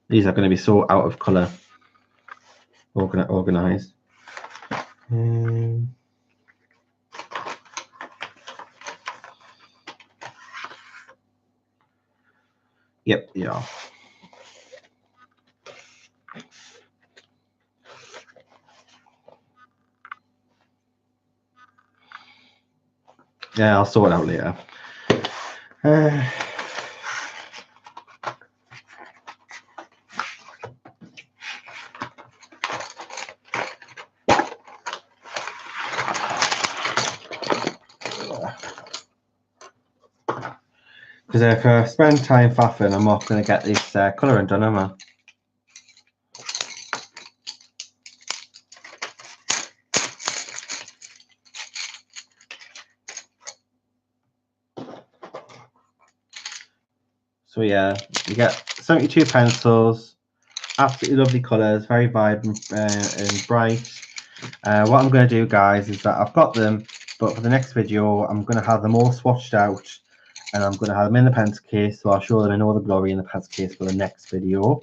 These are going to be so out of color, organized. Yep, yeah. Yeah, I'll sort it out later. Because if I spend time faffing, I'm not going to get this colouring done, am I? So yeah, you get 72 pencils, absolutely lovely colours, very vibrant and bright. What I'm going to do, guys, is that I've got them, but for the next video, I'm going to have them all swatched out, and I'm going to have them in the pencil case, so I'll show them in all the glory in the pencil case for the next video.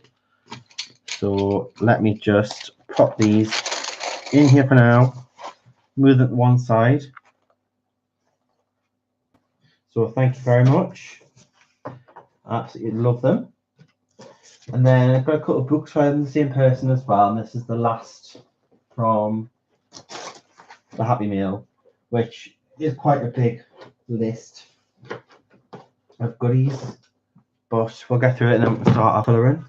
So let me just pop these in here for now, move them to one side. So thank you very much. I absolutely love them. And then I've got a couple of books from the same person as well, and this is the last from the Happy Meal, which is quite a big list of goodies, but we'll get through it and then we'll start our colouring.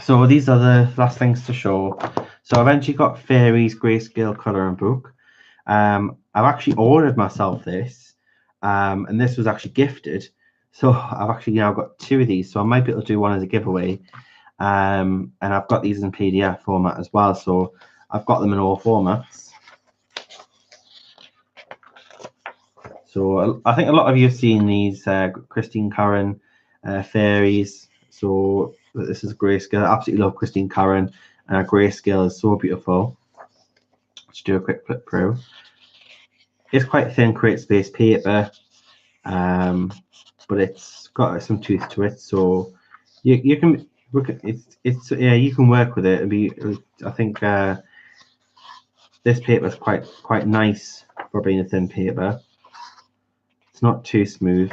So these are the last things to show. So I've eventually got Fairy's Grayscale colouring book. I've actually ordered myself this, and this was actually gifted. So I've actually now got 2 of these, so I might be able to do one as a giveaway. And I've got these in PDF format as well, so I've got them in all formats. So I think a lot of you have seen these Christine Curran fairies. So this is Grayscale. I absolutely love Christine Curran. Grayscale is so beautiful. Let's do a quick flip through. It's quite thin create space paper, but it's got some tooth to it, so you can yeah, you can work with it. I think this paper is quite nice for being a thin paper. It's not too smooth.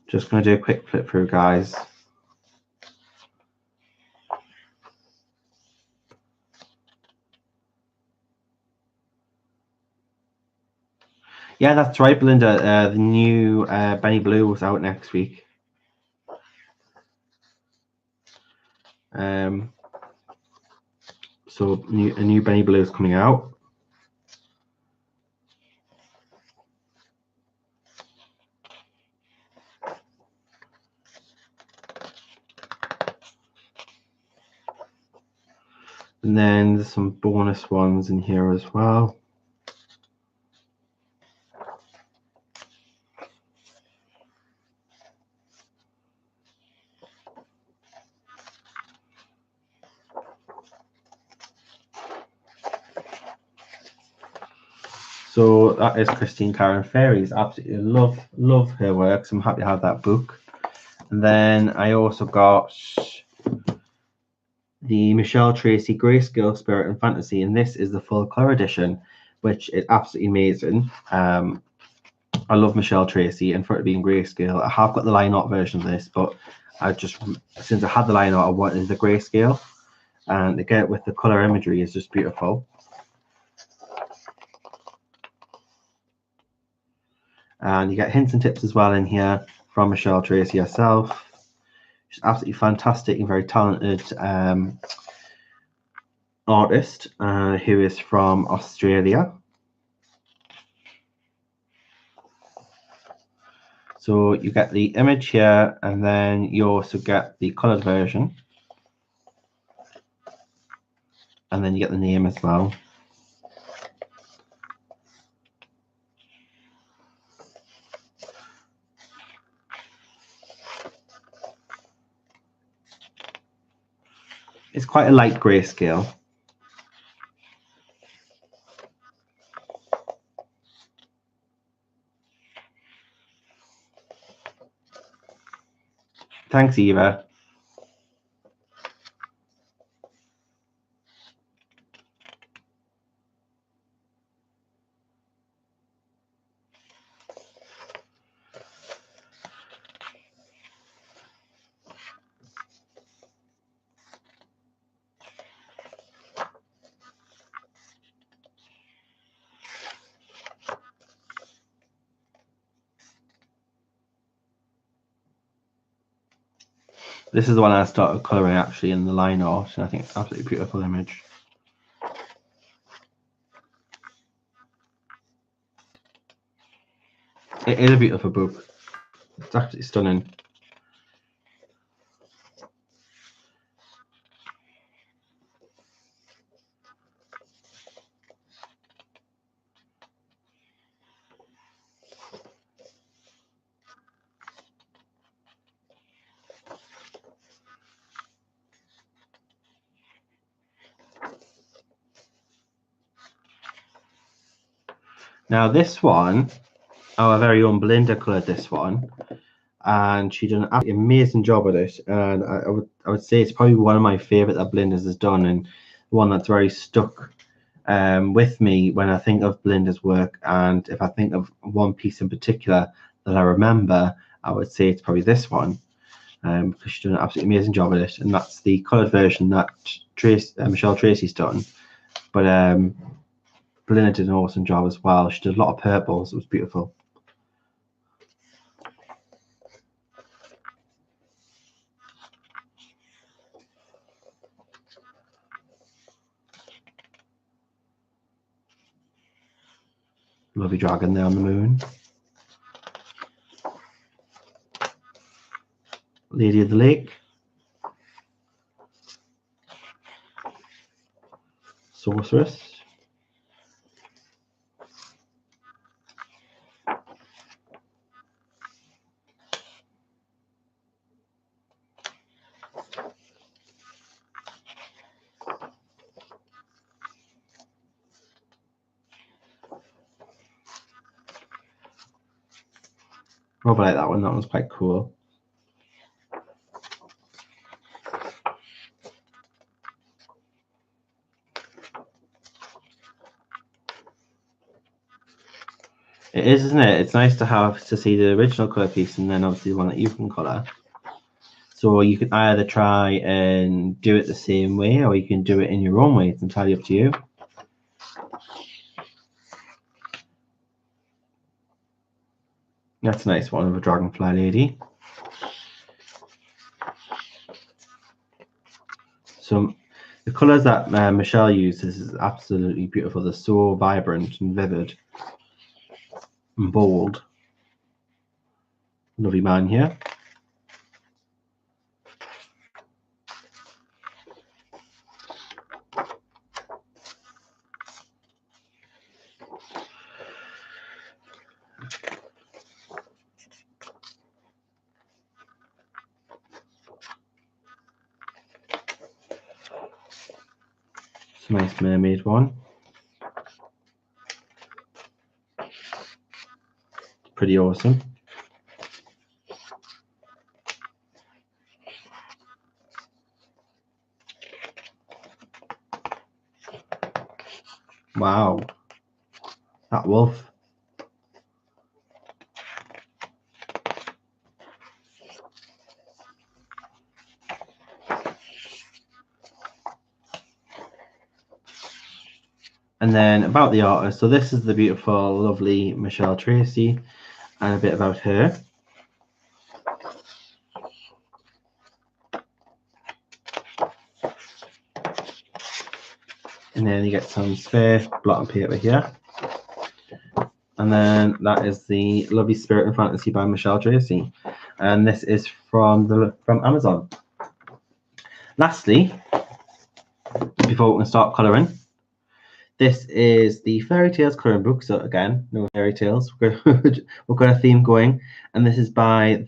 Just going to do a quick flip through, guys. Yeah, that's right, Belinda. The new Benny Blue was out next week. So a new Benny Blue is coming out. And then there's some bonus ones in here as well. So that is Christine Curran Fairies. Absolutely love her works. I'm happy to have that book. And then I also got the Michelle Tracy Grayscale Spirit and Fantasy, and this is the full color edition, which is absolutely amazing. I love Michelle Tracy, and for it being grayscale, I have got the line art version of this, but since I had the line art, I wanted the grayscale, and again with the color imagery is just beautiful. And you get hints and tips as well in here from Michelle Tracy herself. She's absolutely fantastic and very talented artist who is from Australia. So you get the image here, and then you also get the colored version, and then you get the name as well. It's quite a light grayscale. Thanks, Eva. This is the one I started colouring actually in the line art, and I think it's an absolutely beautiful image. It is a beautiful book. It's absolutely stunning. Now this one, our very own Belinda coloured this one, and she did an absolutely amazing job with it. And I would say it's probably one of my favourite that Belinda's has done, and one that's very stuck with me when I think of Belinda's work. And if I think of one piece in particular that I remember, I would say it's probably this one, because she's done an absolutely amazing job with it. And that's the coloured version that Michelle Tracy's done. But Belinda did an awesome job as well. She did a lot of purples. It was beautiful. Lovely dragon there on the moon. Lady of the Lake. Sorceress. Oh, I like that one. That one's quite cool. It is, isn't it? It's nice to see the original colour piece and then obviously the one that you can colour. So you can either try and do it the same way, or you can do it in your own way. It's entirely up to you. That's a nice one of a dragonfly lady. So the colours that Michelle uses is absolutely beautiful. They're so vibrant and vivid and bold. Lovely man here. It's a nice mermaid one. Pretty awesome. Wow, that wolf. And then about the artist, so this is the beautiful, lovely Michelle Tracy, and a bit about her. And then you get some spare blotting paper here. And then that is the Lovely Spirit and Fantasy by Michelle Tracy. And this is from Amazon. Lastly, before we can start colouring, this is the Fairy Tales colouring book. So again, no fairy tales. We've got a theme going, and this is by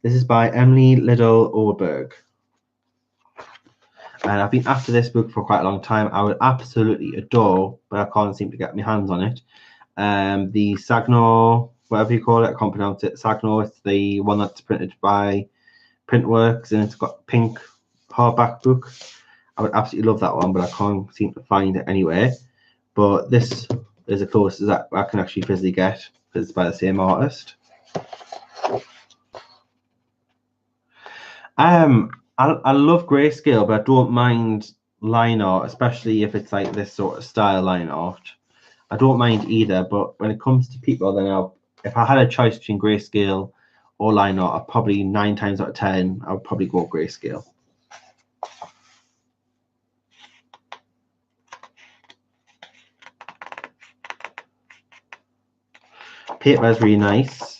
Emily Liddell Orberg. And I've been after this book for quite a long time. I would absolutely adore, but I can't seem to get my hands on it. The Sagnaw, whatever you call it, I can't pronounce it. Sagnaw, it's the one that's printed by Printworks, and it's got pink hardback book. I would absolutely love that one, but I can't seem to find it anywhere. But this is the closest that I can actually physically get, because it's by the same artist. I love grayscale, but I don't mind line art, especially if it's like this sort of style line art. I don't mind either, but when it comes to people, then if I had a choice between grayscale or line art, probably 9 times out of 10, I would probably go grayscale. Paper is really nice.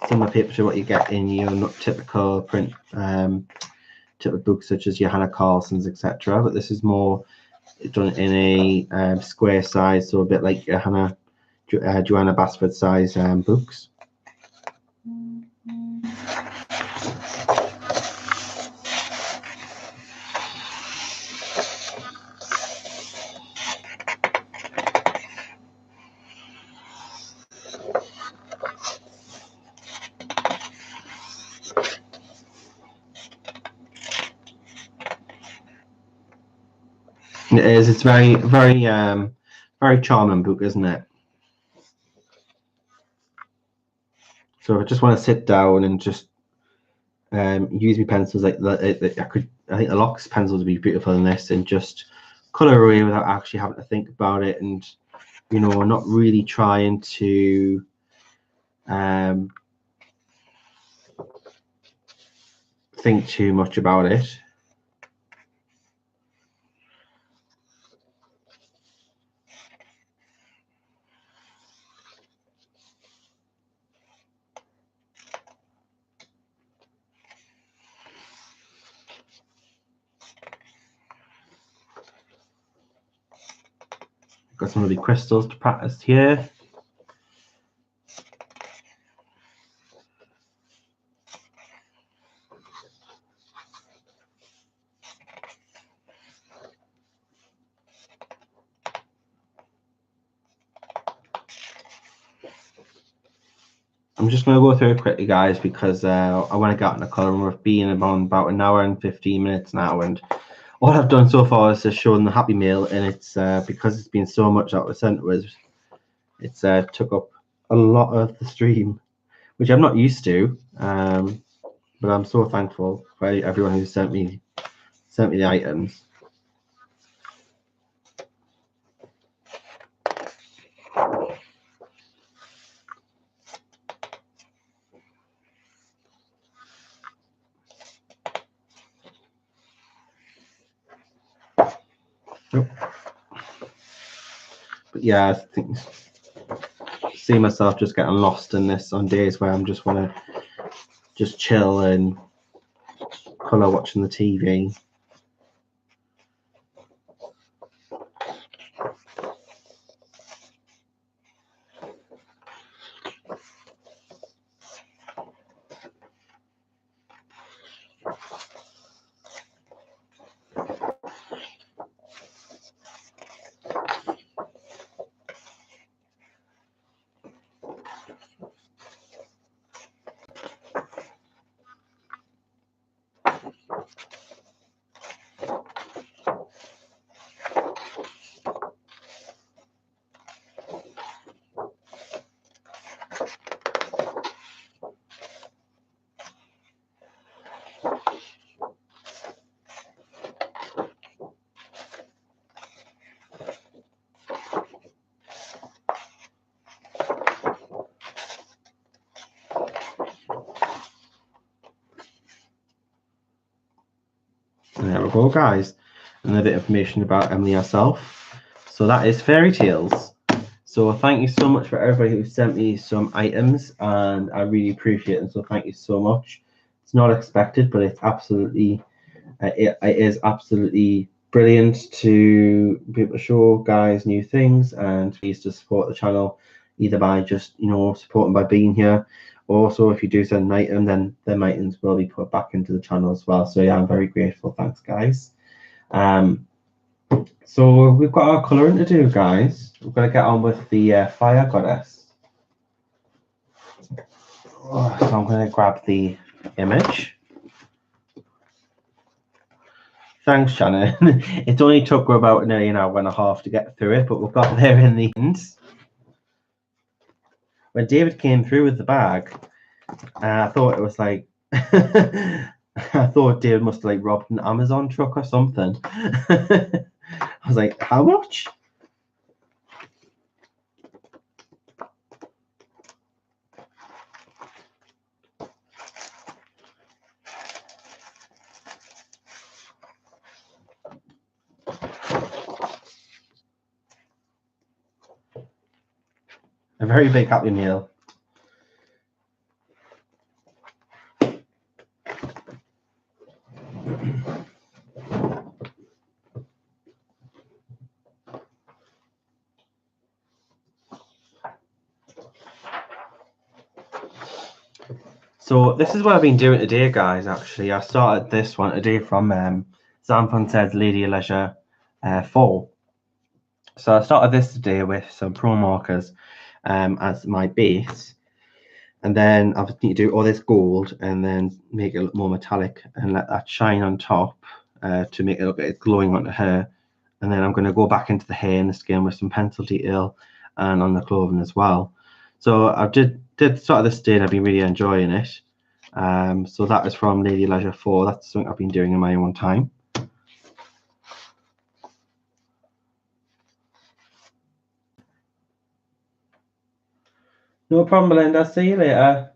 Similar paper to what you get in your not typical print type of books such as your Hannah Carlson's, etc. But this is more done in a square size, so a bit like your Hannah Joanna Basford size books. It is. It's very, very, very charming book, isn't it? So if I just want to sit down and just use my pencils, like I think the Lox pencils would be beautiful in this, and just color away without actually having to think about it, and you know, not really trying to think too much about it. Got some of the crystals to practice here. I'm just going to go through it quickly, guys, because I want to get on the colour, and we've been on about an hour and 15 minutes now, and all I've done so far is just shown the Happy Meal, and it's because it's been so much that was sent with, it's took up a lot of the stream, which I'm not used to, but I'm so thankful for everyone who sent me the items. Oh. But yeah, I think see myself just getting lost in this on days where I'm just want to just chill and colour watching the TV. And there we go, guys. And a bit of information about Emily herself. So that is Fairy Tales. So thank you so much for everybody who sent me some items, and I really appreciate it. So thank you so much. It's not expected, but it's absolutely, it is absolutely brilliant to be able to show guys new things, and please to support the channel either by just, you know, supporting by being here. Also, if you do send an item, then them items will be put back into the channel as well. So yeah, I'm very grateful. Thanks, guys. So we've got our colouring to do, guys. We're going to get on with the Fire Goddess. Oh, so I'm going to grab the image. Thanks, Shannon. It only took about nearly an hour and a half to get through it, but we got there in the end. When David came through with the bag, I thought it was like, I thought David must have like robbed an Amazon truck or something. I was like, how much? A very big happy meal. So this is what I've been doing today, guys. Actually, I started this one today from Zamfon said Lady Leisure 4. So I started this today with some pro markers as my base, and then I need to do all this gold and then make it look more metallic and let that shine on top to make it look like it's glowing onto her. And then I'm going to go back into the hair and the skin with some pencil detail and on the clothing as well. So I did start this day and I've been really enjoying it. So that is from Lady Leisure 4. That's something I've been doing in my own time. No problem, Belinda. See you later.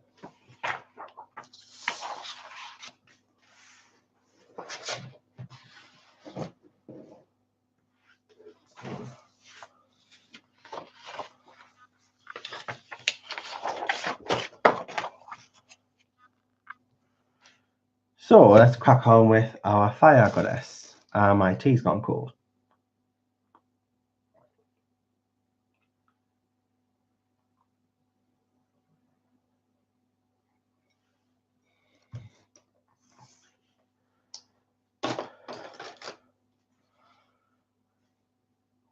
So let's crack on with our fire goddess. My tea's gone cold.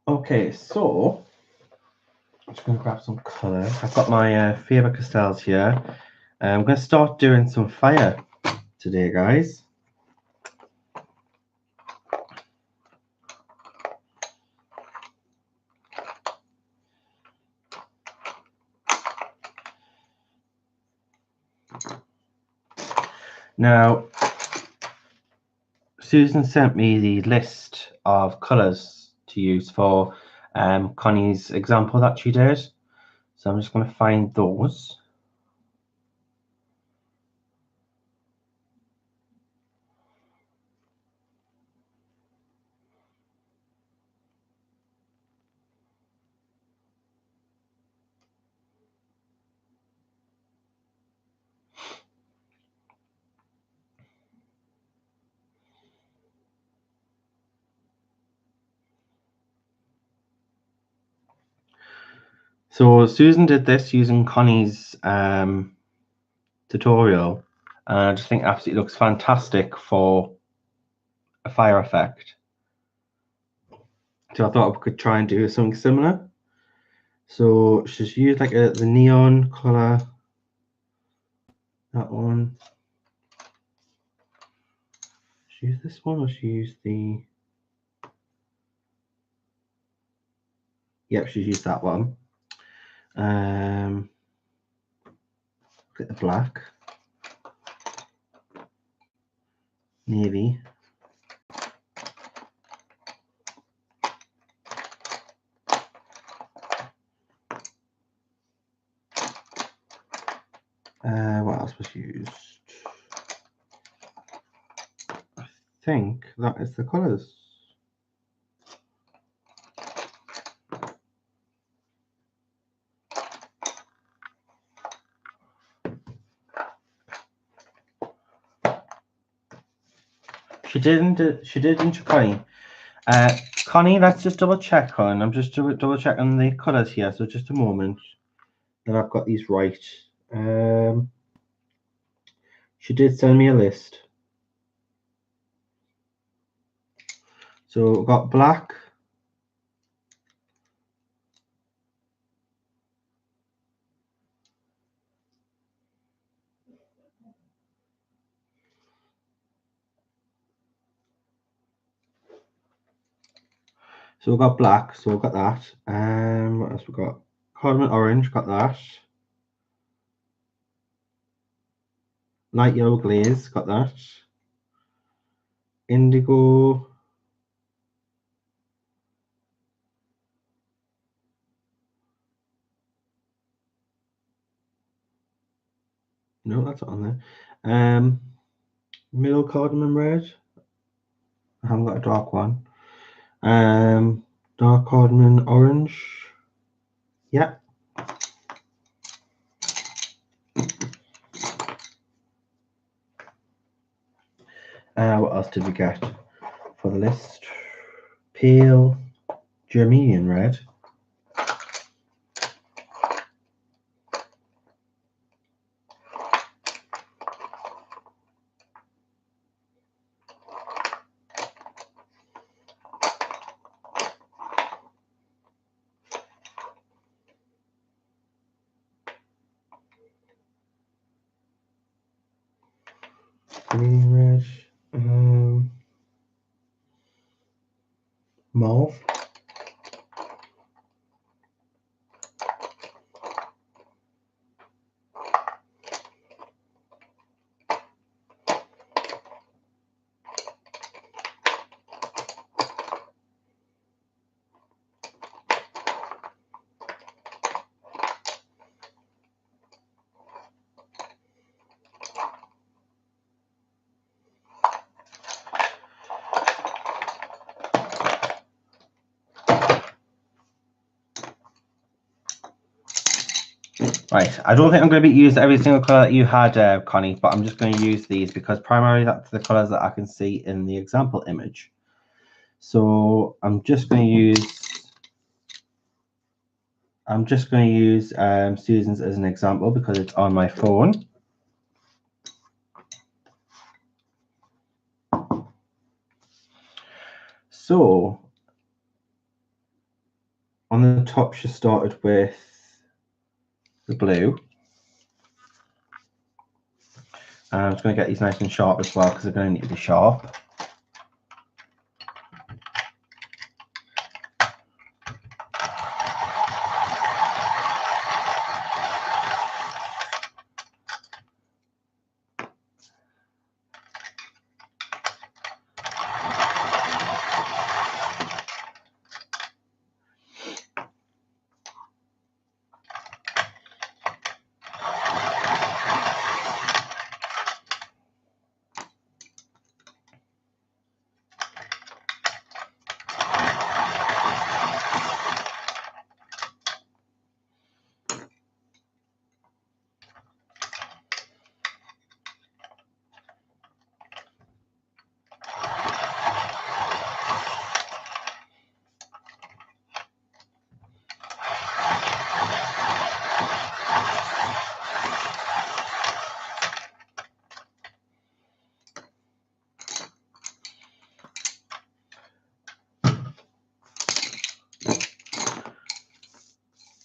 Okay, so I'm just going to grab some colour. I've got my Faber-Castells here. I'm going to start doing some fire today, guys. Now, Susan sent me the list of colours to use for Connie's example that she did. So I'm just going to find those. So Susan did this using Connie's tutorial, and I just think absolutely looks fantastic for a fire effect. So I thought I could try and do something similar. So she's used like the neon color, that one. She used this one, or she used the? Yep, she's used that one. Get the black, navy. What else was used? I think that is the colours. She didn't Connie. Connie, let's just double check on. I'm just double checking the colours here, so just a moment. That I've got these right. She did send me a list. So we've got black. So we've got black, so we've got that. What else we got? Cardamom orange, got that. Light yellow glaze, got that. Indigo. No, that's not on there. Middle cardamom red. I haven't got a dark one. Dark cardamom orange. Yeah. What else did we get for the list? Pale Germanian red. Green red. Mauve. Right, I don't think I'm going to be using every single colour that you had, Connie, but I'm just going to use these because primarily that's the colours that I can see in the example image. So I'm just going to use Susan's as an example because it's on my phone. So on the top, she started with the blue. And I'm just going to get these nice and sharp as well because they're going to need to be sharp.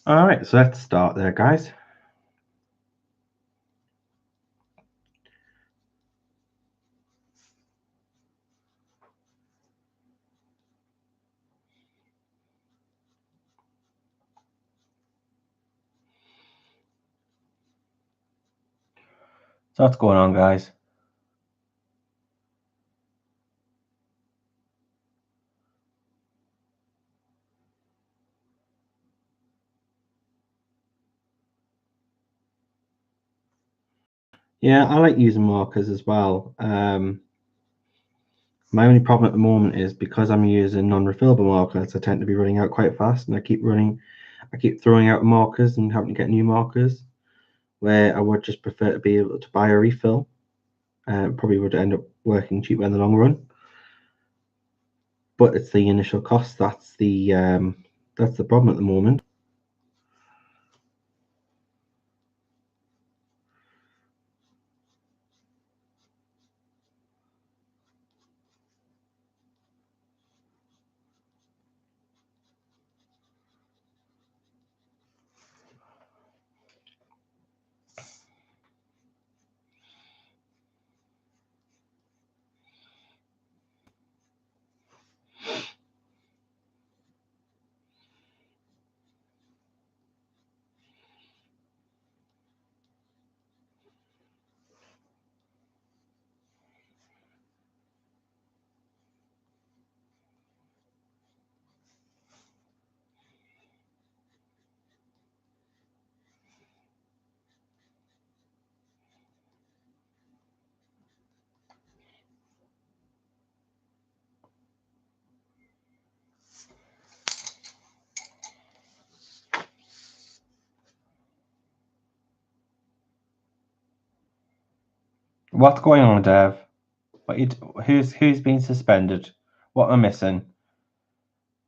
All right, so let's start there, guys. So what's going on, guys? Yeah, I like using markers as well. My only problem at the moment is because I'm using non-refillable markers, I tend to be running out quite fast, and I keep throwing out markers and having to get new markers, where I would just prefer to be able to buy a refill. Probably would end up working cheaper in the long run. But it's the initial cost that's the problem at the moment. What's going on, Dev? Who's been suspended? What am I missing?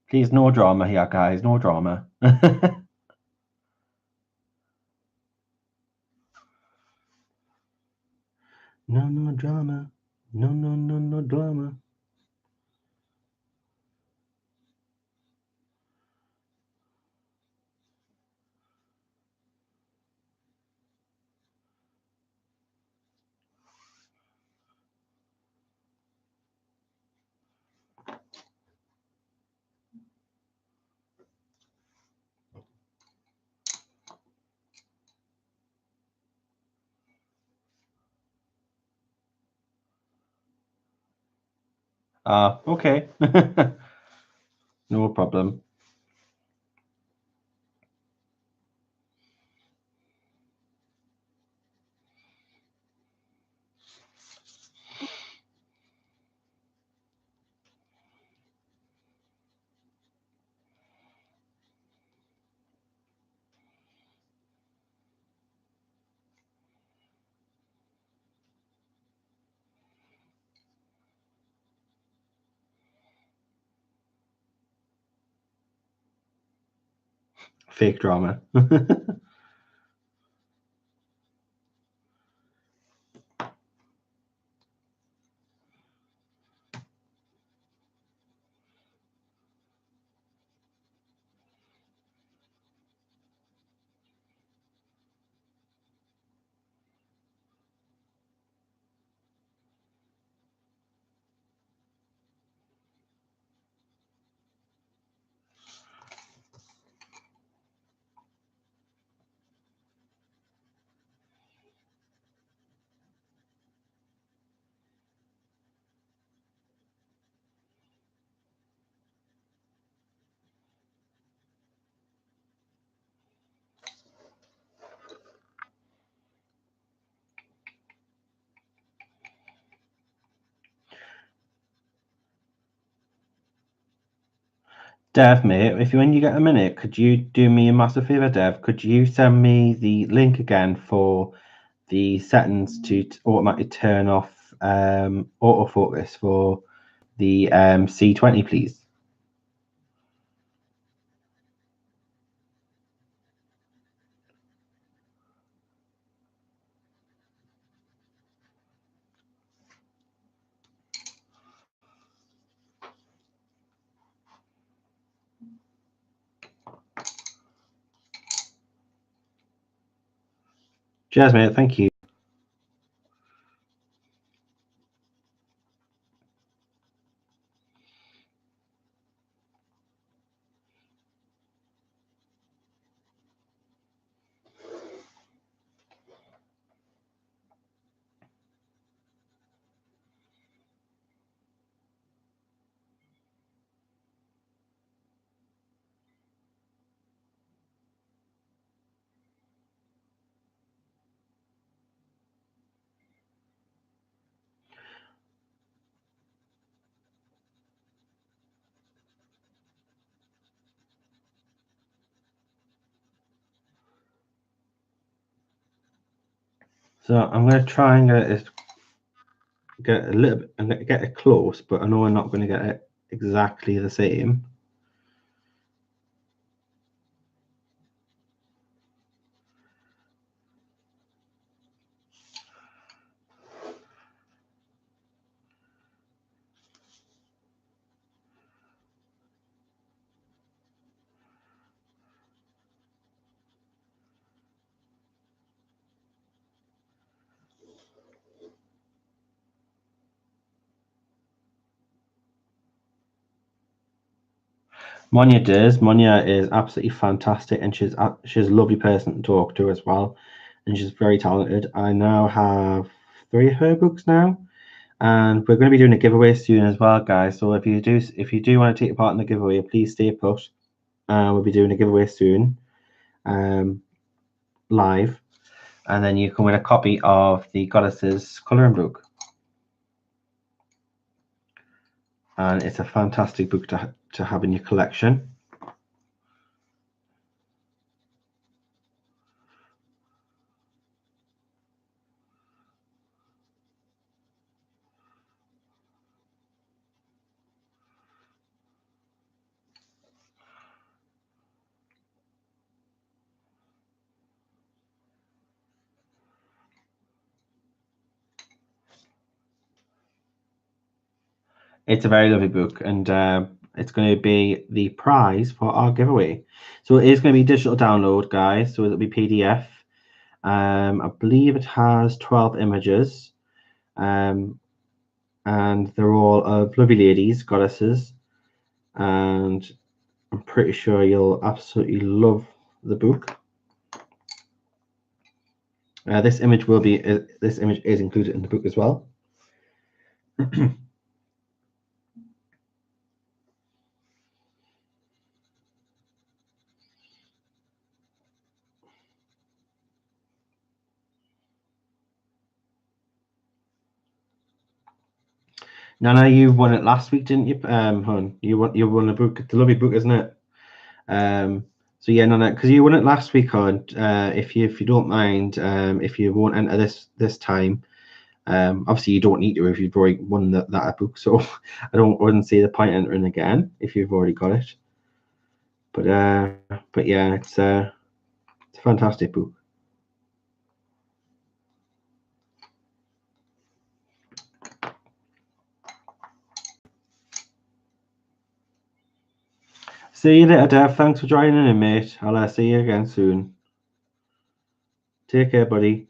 Please, no drama here, guys. No drama. No drama. No drama. Okay. No problem. Fake drama. Dev, mate, when you get a minute, could you do me a massive favor, Dev? Could you send me the link again for the settings to automatically turn off autofocus for the C20, please? Cheers, mate. Thank you. So I'm going to try and get a little bit and get it close, but I know I'm not going to get it exactly the same. Monja does. Monja is absolutely fantastic, and she's a lovely person to talk to as well, and she's very talented. I now have 3 of her books now, and we're going to be doing a giveaway soon as well, guys. So if you do want to take part in the giveaway, please stay put. We'll be doing a giveaway soon, live, and then you can win a copy of the Goddesses colouring book. And it's a fantastic book to have in your collection. It's a very lovely book, and it's going to be the prize for our giveaway. So it is going to be digital download, guys. So it'll be PDF. I believe it has 12 images, and they're all of lovely ladies, goddesses, and I'm pretty sure you'll absolutely love the book. This image is included in the book as well. Nana, you won it last week, didn't you, hon? You won the book. It's a lovely book, isn't it? So yeah, Nana, because you won it last week, hon. If you don't mind, if you won't enter this time, obviously you don't need to if you've already won that book. So I wouldn't see the point entering again if you've already got it. But yeah, it's a fantastic book. See you later, Dev. Thanks for joining in, mate. I'll see you again soon. Take care, buddy.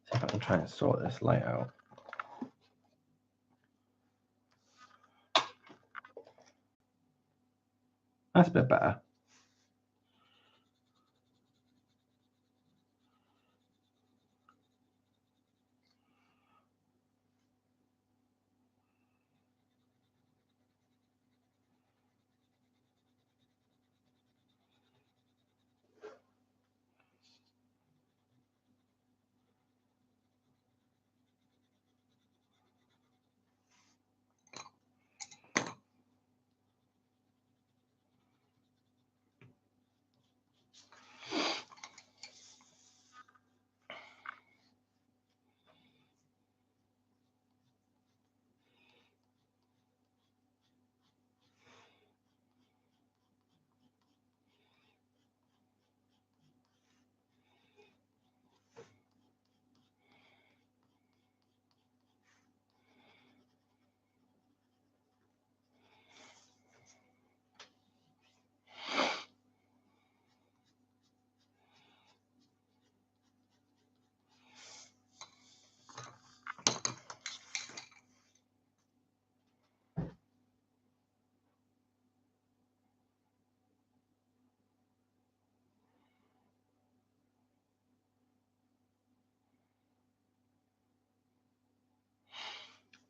See if I can try and sort this light out. That's a bit better.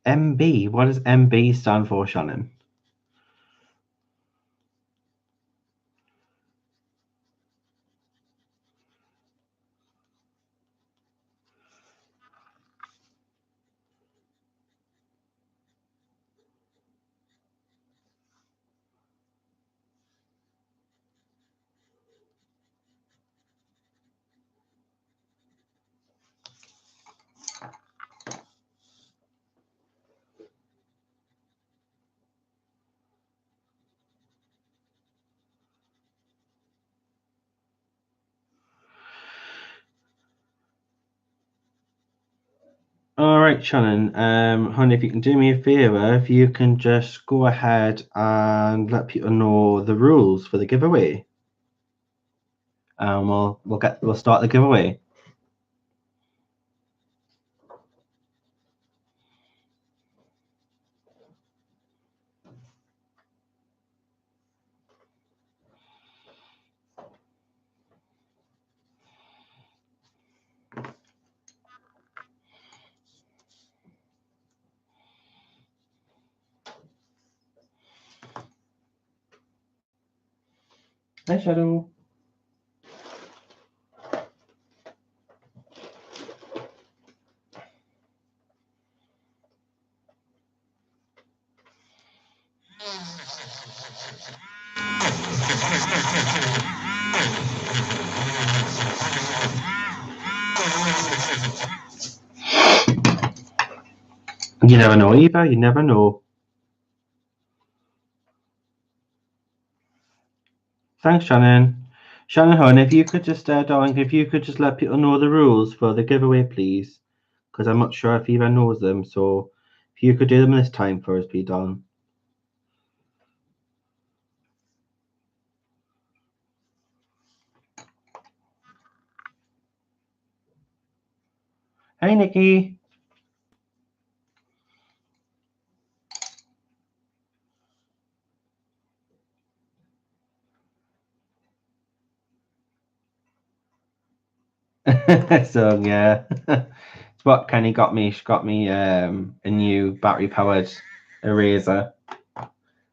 MB. What does MB stand for, Shannon? All right, Shannon. Honey, if you can do me a favor, if you can just go ahead and let people know the rules for the giveaway, and we'll start the giveaway. Hi, Shadow. You never know, Eva. You never know. Thanks, Shannon. Shannon Hun, if you could just, darling, if you could just let people know the rules for the giveaway, please, because I'm not sure if Eva knows them. So if you could do them this time for us, please, darling. Hey, Nikki. So yeah, it's what Kenny got me. She got me a new battery-powered eraser.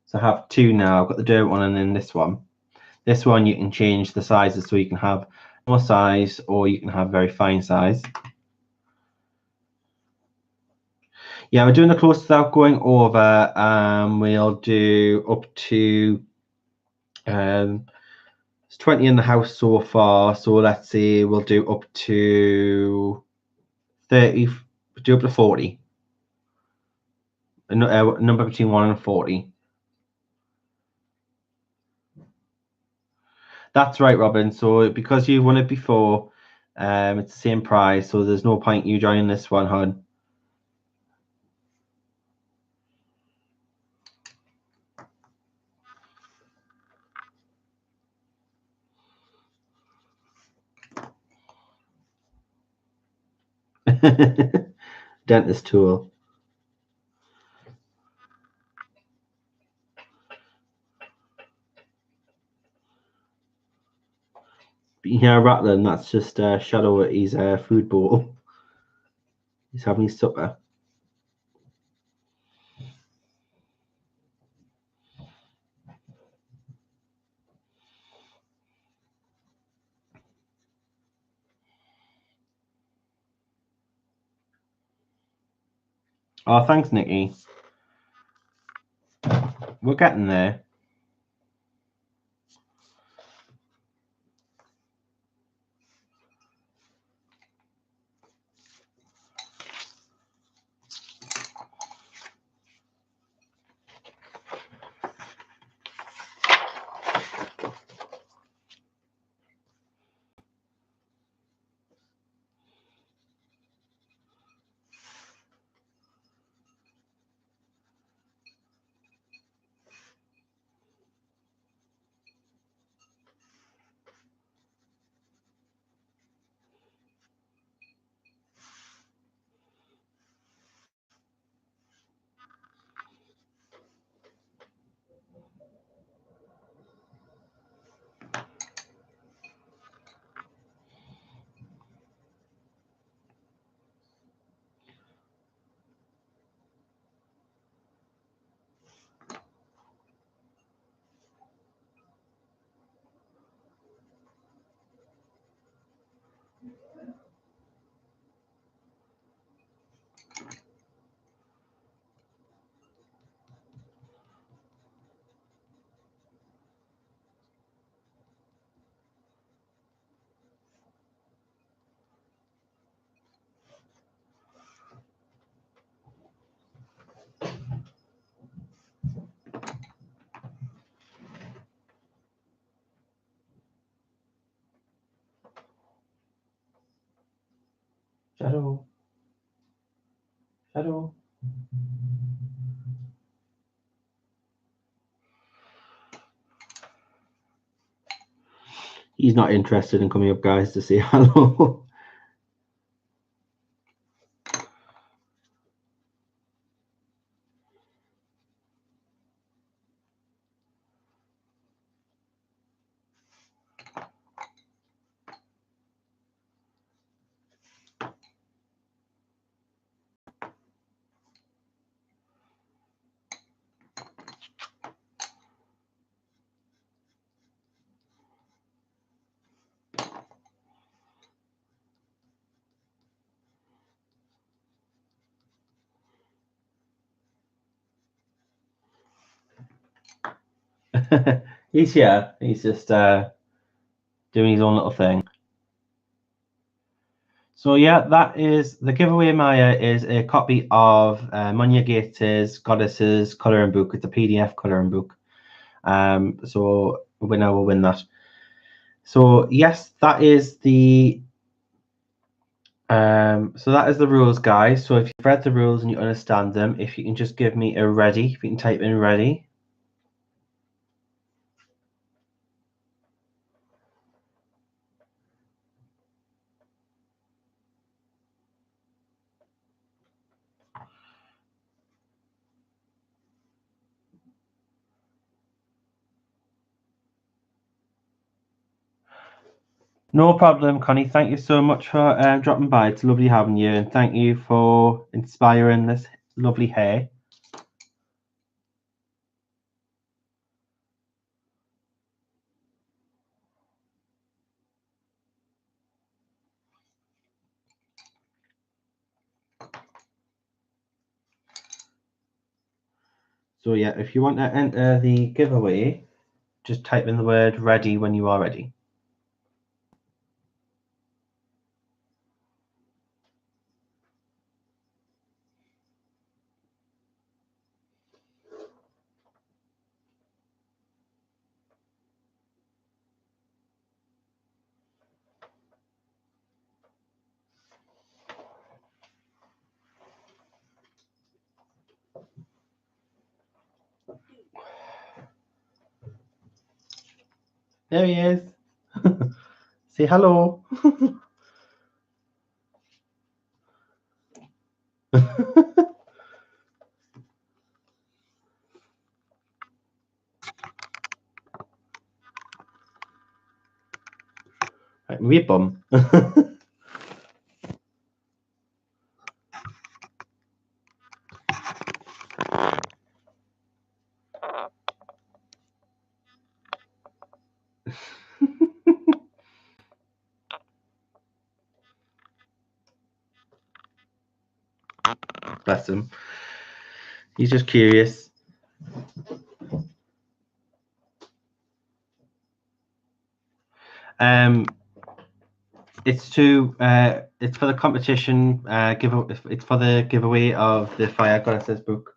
So I have two now. I've got the dirt one and then this one. This one you can change the sizes, so you can have more size or you can have very fine size. Yeah, we're doing the close without going over. We'll do up to it's 20 in the house so far. So let's say we'll do up to 30, do up to 40. A number between 1 and 40. That's right, Robin. So because you won it before, it's the same prize. So there's no point you joining this one, hon. Dentist tool. Yeah, rattling. That's just Shadow at his food bowl. He's having his supper. Oh, thanks, Nikki. We're getting there. Shadow. Shadow. He's not interested in coming up, guys, to say hello. He's here. He's just doing his own little thing. So yeah, that is the giveaway. Maya is a copy of Monja Gates' Goddesses colouring book. It's a PDF colouring book. So the winner will win that. So yes, that is the rules, guys. So if you've read the rules and you understand them, if you can just give me a ready, if you can type in ready. No problem, Connie. Thank you so much for dropping by. It's lovely having you, and thank you for inspiring this lovely hair. So yeah, if you want to enter the giveaway, just type in the word ready when you are ready. There he is. Say hello. Right, whip him. Bless him. He's just curious. It's for the competition. It's for the giveaway of the Fire Goddesses book.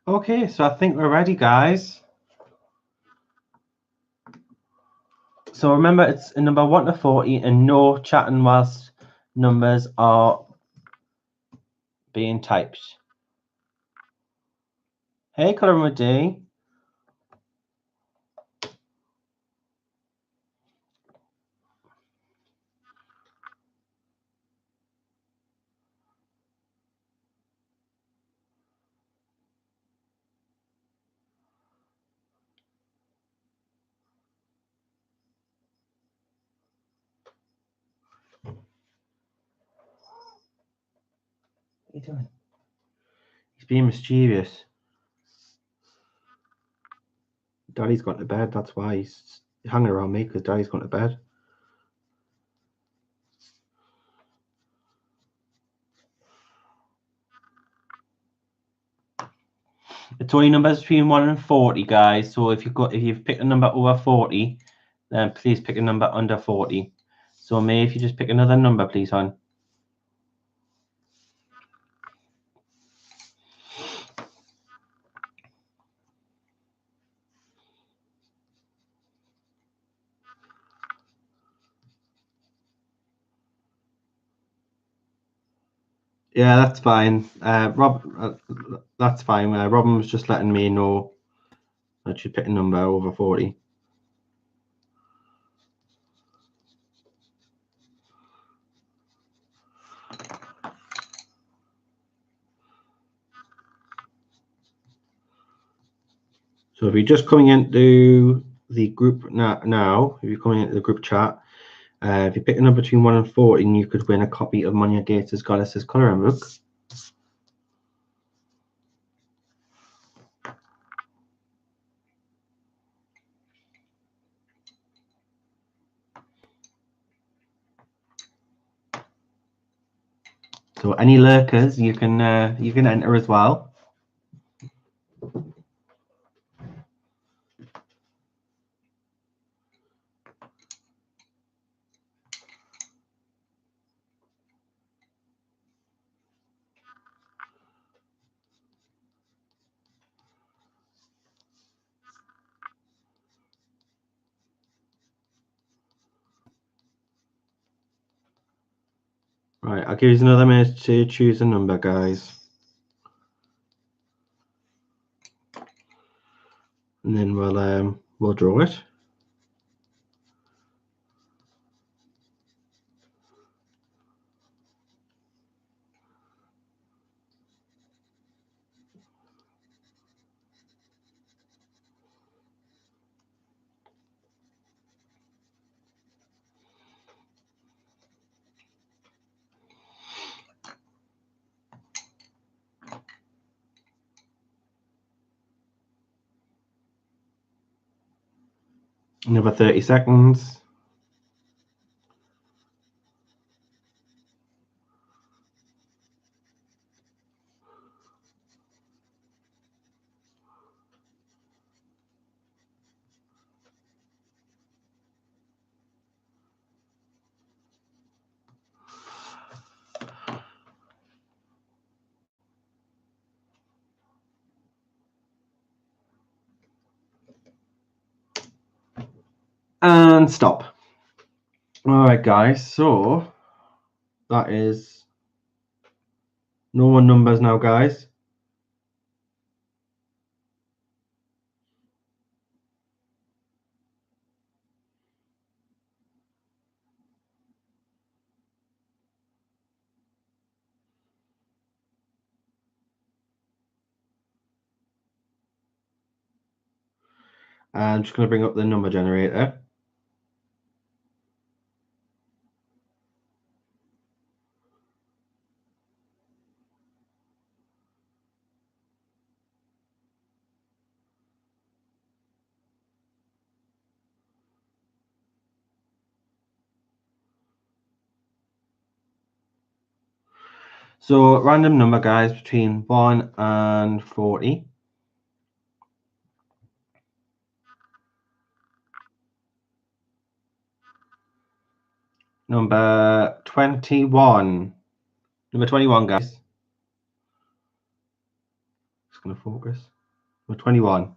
Okay, so I think we're ready, guys. So remember, it's a number 1 to 40, and no chatting whilst numbers are being typed. Hey, Colour D. What are you doing? He's being mischievous. Daddy's gone to bed. That's why he's hanging around me, because Daddy's gone to bed. It's only numbers between 1 and 40, guys. So if you've picked a number over 40, then please pick a number under 40. So May, if you just pick another number, please, hon. Yeah, that's fine. That's fine. Robin was just letting me know that she picked a number over 40. So if you're just coming into the group now, if you're coming into the group chat, if you pick a number between 1 and 40, you could win a copy of Monja Gates' Goddesses Colouring Book. So any lurkers, you can enter as well. Right, I'll give you another minute to choose a number, guys. And then we'll draw it. Another 30 seconds. And stop. All right, guys, so that is no more numbers now, guys. I'm just going to bring up the number generator. So random number, guys, between 1 and 40. Number 21. Number 21, guys. Just going to focus. Number 21.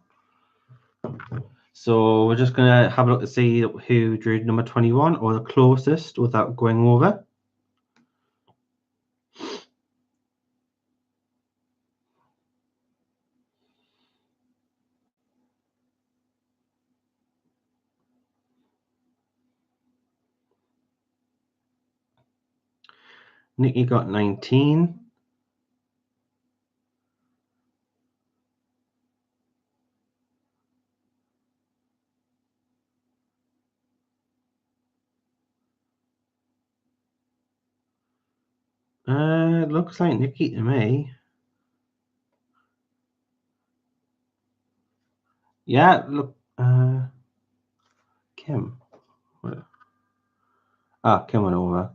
So we're just going to have a look to see who drew number 21 or the closest without going over. Nikki got 19. Looks like Nikki to me. Yeah, look, Kim. Kim went over.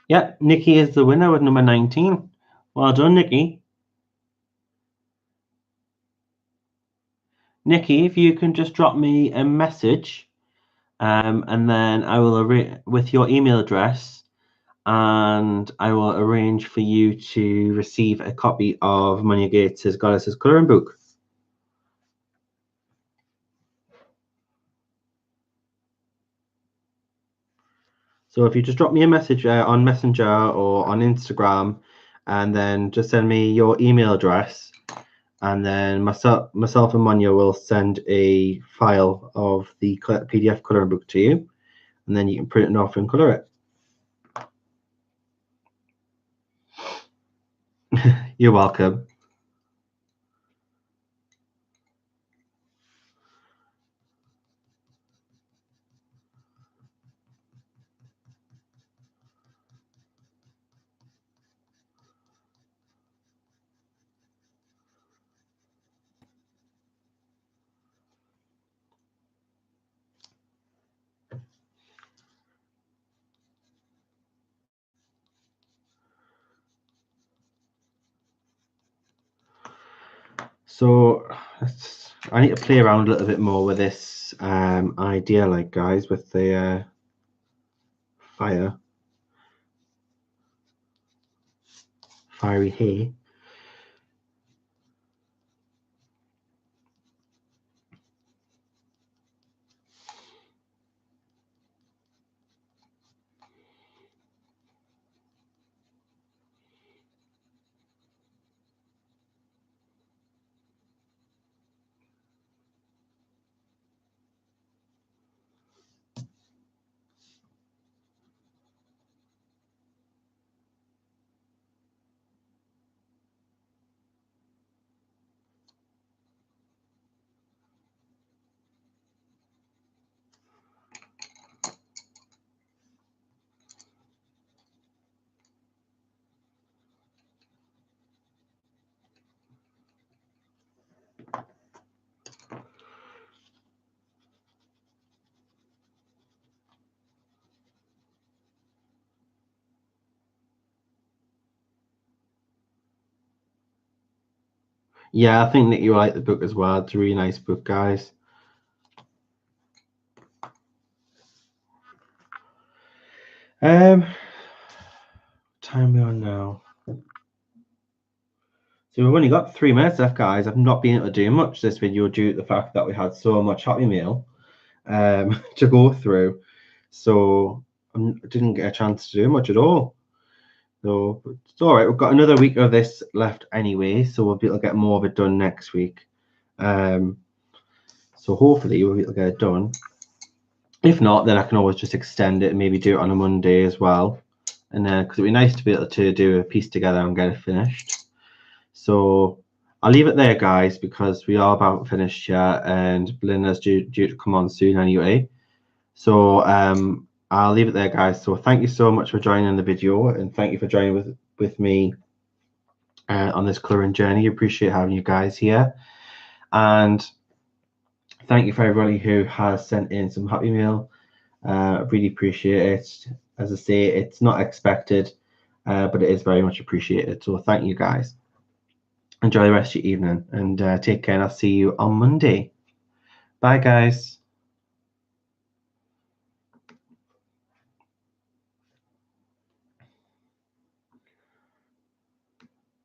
Yeah, Nikki is the winner with number 19. Well done, Nikki. Nikki, if you can just drop me a message, and then I will with your email address, and I will arrange for you to receive a copy of Monja Gates' Goddess's Colouring Book. So if you just drop me a message on Messenger or on Instagram, and then just send me your email address, and then myself and Monja will send a file of the PDF colouring book to you, and then you can print it off and colour it. You're welcome. So I need to play around a little bit more with this idea, like, guys, with the fiery hair. Yeah, I think that you'll like the book as well. It's a really nice book, guys. Time we on now. So we've only got 3 minutes left, guys. I've not been able to do much this video due to the fact that we had so much Happy Meal to go through. So I didn't get a chance to do much at all. So it's all right. We've got another week of this left anyway, so we'll be able to get more of it done next week. So hopefully we'll be able to get it done. If not, then I can always just extend it and maybe do it on a Monday as well. And then because it'd be nice to be able to do a piece together and get it finished. So I'll leave it there, guys, because we are about finished here, and Belinda's due to come on soon anyway. So I'll leave it there, guys. So thank you so much for joining the video, and thank you for joining with me on this colouring journey. Appreciate having you guys here, and thank you for everybody who has sent in some Happy Meal. Really appreciate it. As I say, it's not expected, but it is very much appreciated. So thank you, guys. Enjoy the rest of your evening, and take care, and I'll see you on Monday. Bye, guys.